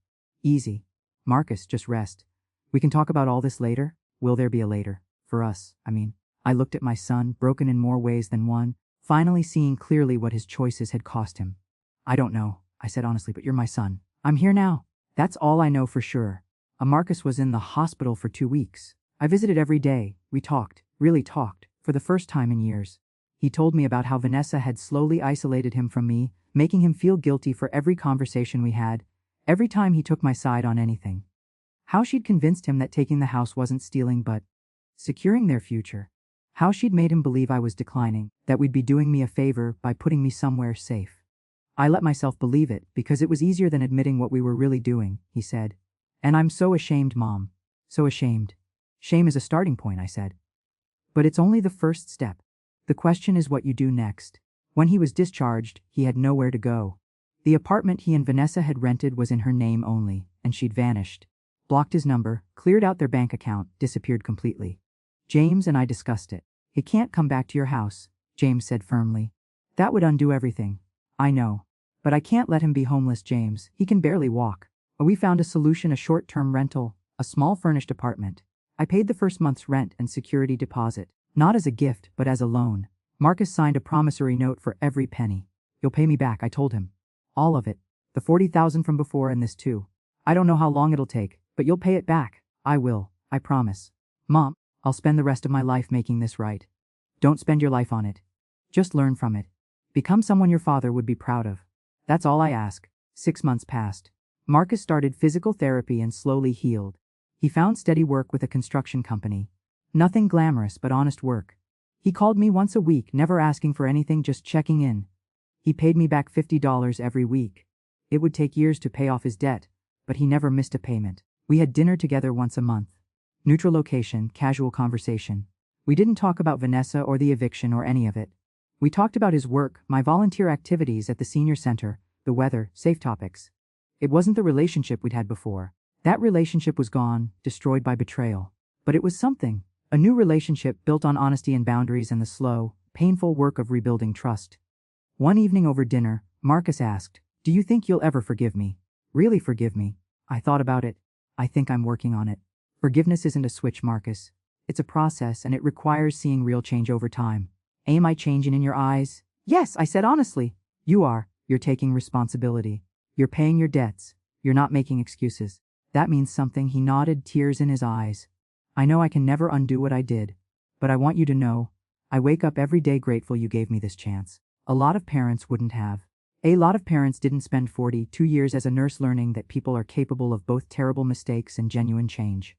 Easy. Marcus, just rest. We can talk about all this later. Will there be a later? For us, I mean. I looked at my son, broken in more ways than one, finally seeing clearly what his choices had cost him. I don't know, I said honestly, but you're my son. I'm here now. That's all I know for sure. Marcus was in the hospital for 2 weeks. I visited every day. We talked, really talked, for the first time in years. He told me about how Vanessa had slowly isolated him from me, making him feel guilty for every conversation we had, every time he took my side on anything. How she'd convinced him that taking the house wasn't stealing but securing their future. How she'd made him believe I was declining, that we'd be doing me a favor by putting me somewhere safe. I let myself believe it because it was easier than admitting what we were really doing, he said. And I'm so ashamed, Mom. So ashamed. Shame is a starting point, I said. But it's only the first step. The question is what you do next. When he was discharged, he had nowhere to go. The apartment he and Vanessa had rented was in her name only, and she'd vanished. Blocked his number, cleared out their bank account, disappeared completely. James and I discussed it. He can't come back to your house, James said firmly. That would undo everything. I know. But I can't let him be homeless, James. He can barely walk. We found a solution, a short-term rental, a small furnished apartment. I paid the first month's rent and security deposit, not as a gift, but as a loan. Marcus signed a promissory note for every penny. You'll pay me back, I told him. All of it. The $40,000 from before and this too. I don't know how long it'll take, but you'll pay it back. I will, I promise. Mom, I'll spend the rest of my life making this right. Don't spend your life on it. Just learn from it. Become someone your father would be proud of. That's all I ask. 6 months passed. Marcus started physical therapy and slowly healed. He found steady work with a construction company. Nothing glamorous but honest work. He called me once a week, never asking for anything, just checking in. He paid me back $50 every week. It would take years to pay off his debt, but he never missed a payment. We had dinner together once a month. Neutral location, casual conversation. We didn't talk about Vanessa or the eviction or any of it. We talked about his work, my volunteer activities at the senior center, the weather, safe topics. It wasn't the relationship we'd had before. That relationship was gone, destroyed by betrayal. But it was something. A new relationship built on honesty and boundaries and the slow, painful work of rebuilding trust. One evening over dinner, Marcus asked, "Do you think you'll ever forgive me? Really forgive me?" I thought about it. I think I'm working on it. Forgiveness isn't a switch, Marcus. It's a process, and it requires seeing real change over time. Am I changing in your eyes? Yes, I said honestly. You are. You're taking responsibility. You're paying your debts. You're not making excuses. That means something. He nodded, tears in his eyes. I know I can never undo what I did, but I want you to know, I wake up every day grateful you gave me this chance. A lot of parents wouldn't have. A lot of parents didn't spend 42 years as a nurse learning that people are capable of both terrible mistakes and genuine change.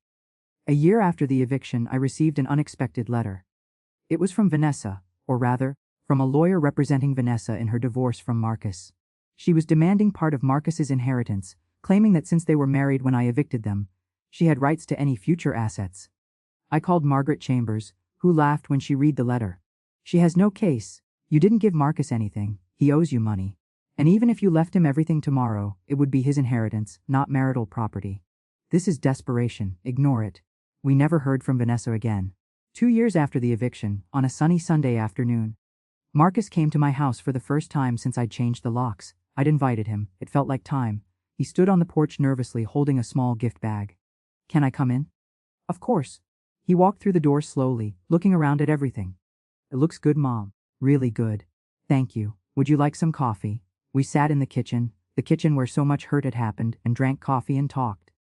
A year after the eviction, I received an unexpected letter. It was from Vanessa, or rather, from a lawyer representing Vanessa in her divorce from Marcus. She was demanding part of Marcus's inheritance, claiming that since they were married when I evicted them, she had rights to any future assets. I called Margaret Chambers, who laughed when she read the letter. She has no case. You didn't give Marcus anything. He owes you money. And even if you left him everything tomorrow, it would be his inheritance, not marital property. This is desperation. Ignore it. We never heard from Vanessa again. 2 years after the eviction, on a sunny Sunday afternoon, Marcus came to my house for the first time since I'd changed the locks. I'd invited him. It felt like time. He stood on the porch nervously holding a small gift bag. Can I come in? Of course. He walked through the door slowly, looking around at everything. It looks good, Mom. Really good. Thank you. Would you like some coffee? We sat in the kitchen where so much hurt had happened, and drank coffee and talked.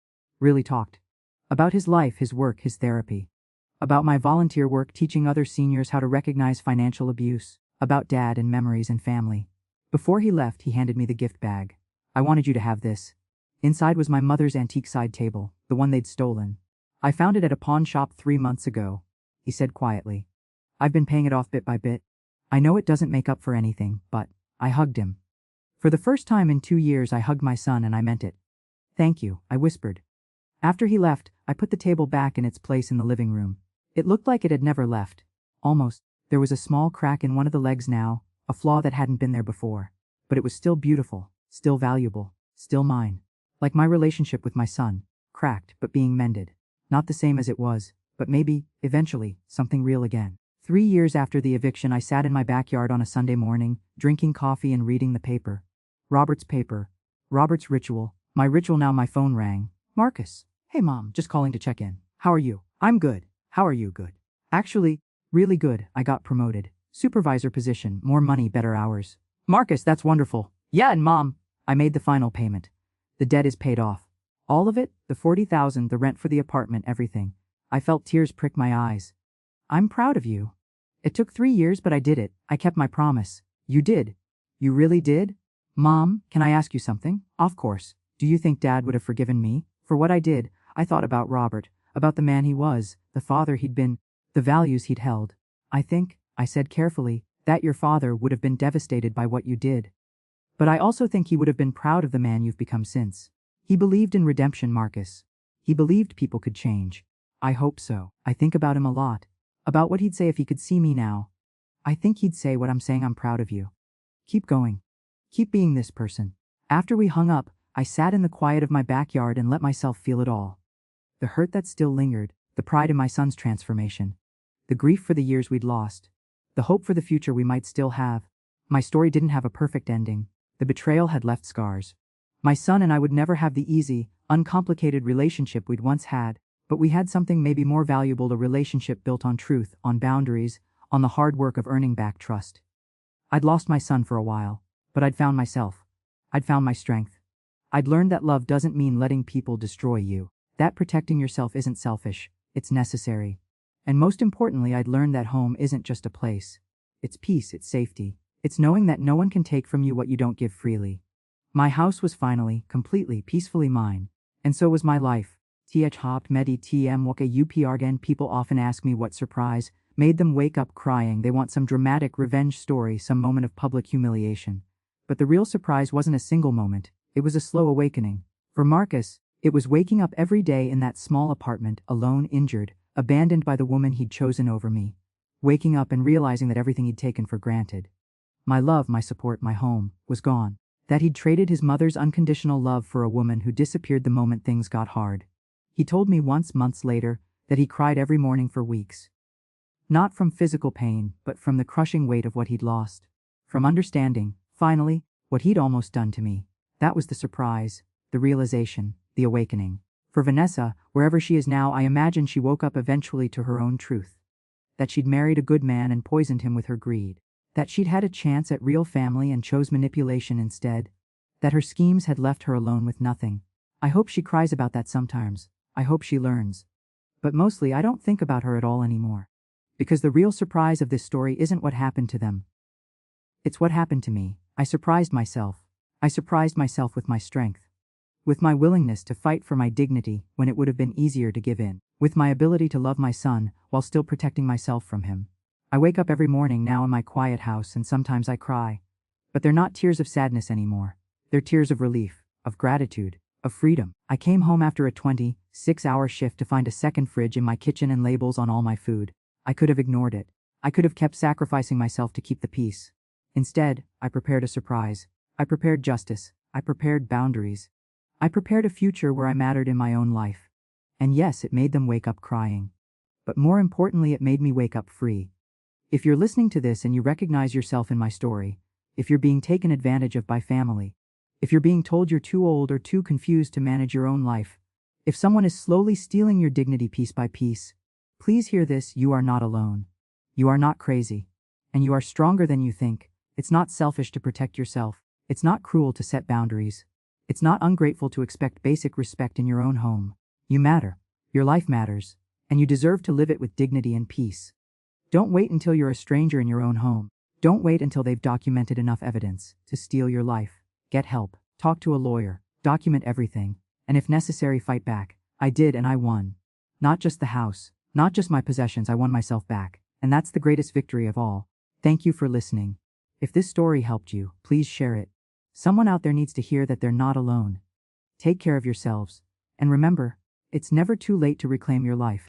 Really talked. About his life, his work, his therapy. About my volunteer work teaching other seniors how to recognize financial abuse. About Dad and memories and family. Before he left, he handed me the gift bag. I wanted you to have this. Inside was my mother's antique side table, the one they'd stolen. I found it at a pawn shop 3 months ago, he said quietly. I've been paying it off bit by bit. I know it doesn't make up for anything, but I hugged him. For the first time in 2 years, I hugged my son, and I meant it. Thank you, I whispered. After he left, I put the table back in its place in the living room. It looked like it had never left. Almost. There was a small crack in one of the legs now, a flaw that hadn't been there before. But it was still beautiful, still valuable, still mine. Like my relationship with my son. Cracked, but being mended. Not the same as it was, but maybe, eventually, something real again. 3 years after the eviction, I sat in my backyard on a Sunday morning, drinking coffee and reading the paper. Robert's paper. Robert's ritual. My ritual. Now my phone rang. Marcus. Hey Mom, just calling to check in. How are you? I'm good. How are you? Good. Actually, really good. I got promoted. Supervisor position, more money, better hours. Marcus, that's wonderful. Yeah, and Mom, I made the final payment. The debt is paid off. All of it, the $40,000, the rent for the apartment, everything. I felt tears prick my eyes. I'm proud of you. It took 3 years, but I did it. I kept my promise. You did. You really did? Mom, can I ask you something? Of course. Do you think Dad would have forgiven me? For what I did, I thought about Robert, about the man he was, the father he'd been, the values he'd held. I think, I said carefully, that your father would have been devastated by what you did. But I also think he would have been proud of the man you've become since. He believed in redemption, Marcus. He believed people could change. I hope so. I think about him a lot. About what he'd say if he could see me now. I think he'd say what I'm saying. I'm proud of you. Keep going. Keep being this person. After we hung up, I sat in the quiet of my backyard and let myself feel it all. The hurt that still lingered, the pride in my son's transformation, the grief for the years we'd lost, the hope for the future we might still have. My story didn't have a perfect ending. The betrayal had left scars. My son and I would never have the easy, uncomplicated relationship we'd once had, but we had something maybe more valuable, a relationship built on truth, on boundaries, on the hard work of earning back trust. I'd lost my son for a while, but I'd found myself. I'd found my strength. I'd learned that love doesn't mean letting people destroy you, that protecting yourself isn't selfish, it's necessary. And most importantly, I'd learned that home isn't just a place. It's peace, it's safety. It's knowing that no one can take from you what you don't give freely. My house was finally, completely, peacefully mine. And so was my life. Th hopped medi tm waka upr. People often ask me what surprise made them wake up crying. They want some dramatic revenge story, some moment of public humiliation. But the real surprise wasn't a single moment. It was a slow awakening. For Marcus, it was waking up every day in that small apartment, alone, injured, abandoned by the woman he'd chosen over me. Waking up and realizing that everything he'd taken for granted, my love, my support, my home, was gone. That he'd traded his mother's unconditional love for a woman who disappeared the moment things got hard. He told me once, months later, that he cried every morning for weeks. Not from physical pain, but from the crushing weight of what he'd lost. From understanding, finally, what he'd almost done to me. That was the surprise, the realization, the awakening. For Vanessa, wherever she is now, I imagine she woke up eventually to her own truth. That she'd married a good man and poisoned him with her greed. That she'd had a chance at real family and chose manipulation instead. That her schemes had left her alone with nothing. I hope she cries about that sometimes. I hope she learns. But mostly I don't think about her at all anymore. Because the real surprise of this story isn't what happened to them. It's what happened to me. I surprised myself. I surprised myself with my strength. With my willingness to fight for my dignity when it would have been easier to give in. With my ability to love my son while still protecting myself from him. I wake up every morning now in my quiet house and sometimes I cry. But they're not tears of sadness anymore. They're tears of relief, of gratitude, of freedom. I came home after a 26-hour shift to find a second fridge in my kitchen and labels on all my food. I could have ignored it. I could have kept sacrificing myself to keep the peace. Instead, I prepared a surprise. I prepared justice. I prepared boundaries. I prepared a future where I mattered in my own life. And yes, it made them wake up crying. But more importantly, it made me wake up free. If you're listening to this and you recognize yourself in my story, if you're being taken advantage of by family, if you're being told you're too old or too confused to manage your own life, if someone is slowly stealing your dignity piece by piece, please hear this: you are not alone. You are not crazy. And you are stronger than you think. It's not selfish to protect yourself. It's not cruel to set boundaries. It's not ungrateful to expect basic respect in your own home. You matter. Your life matters. And you deserve to live it with dignity and peace. Don't wait until you're a stranger in your own home. Don't wait until they've documented enough evidence to steal your life. Get help. Talk to a lawyer. Document everything. And if necessary, fight back. I did, and I won. Not just the house. Not just my possessions. I won myself back. And that's the greatest victory of all. Thank you for listening. If this story helped you, please share it. Someone out there needs to hear that they're not alone. Take care of yourselves. And remember, it's never too late to reclaim your life.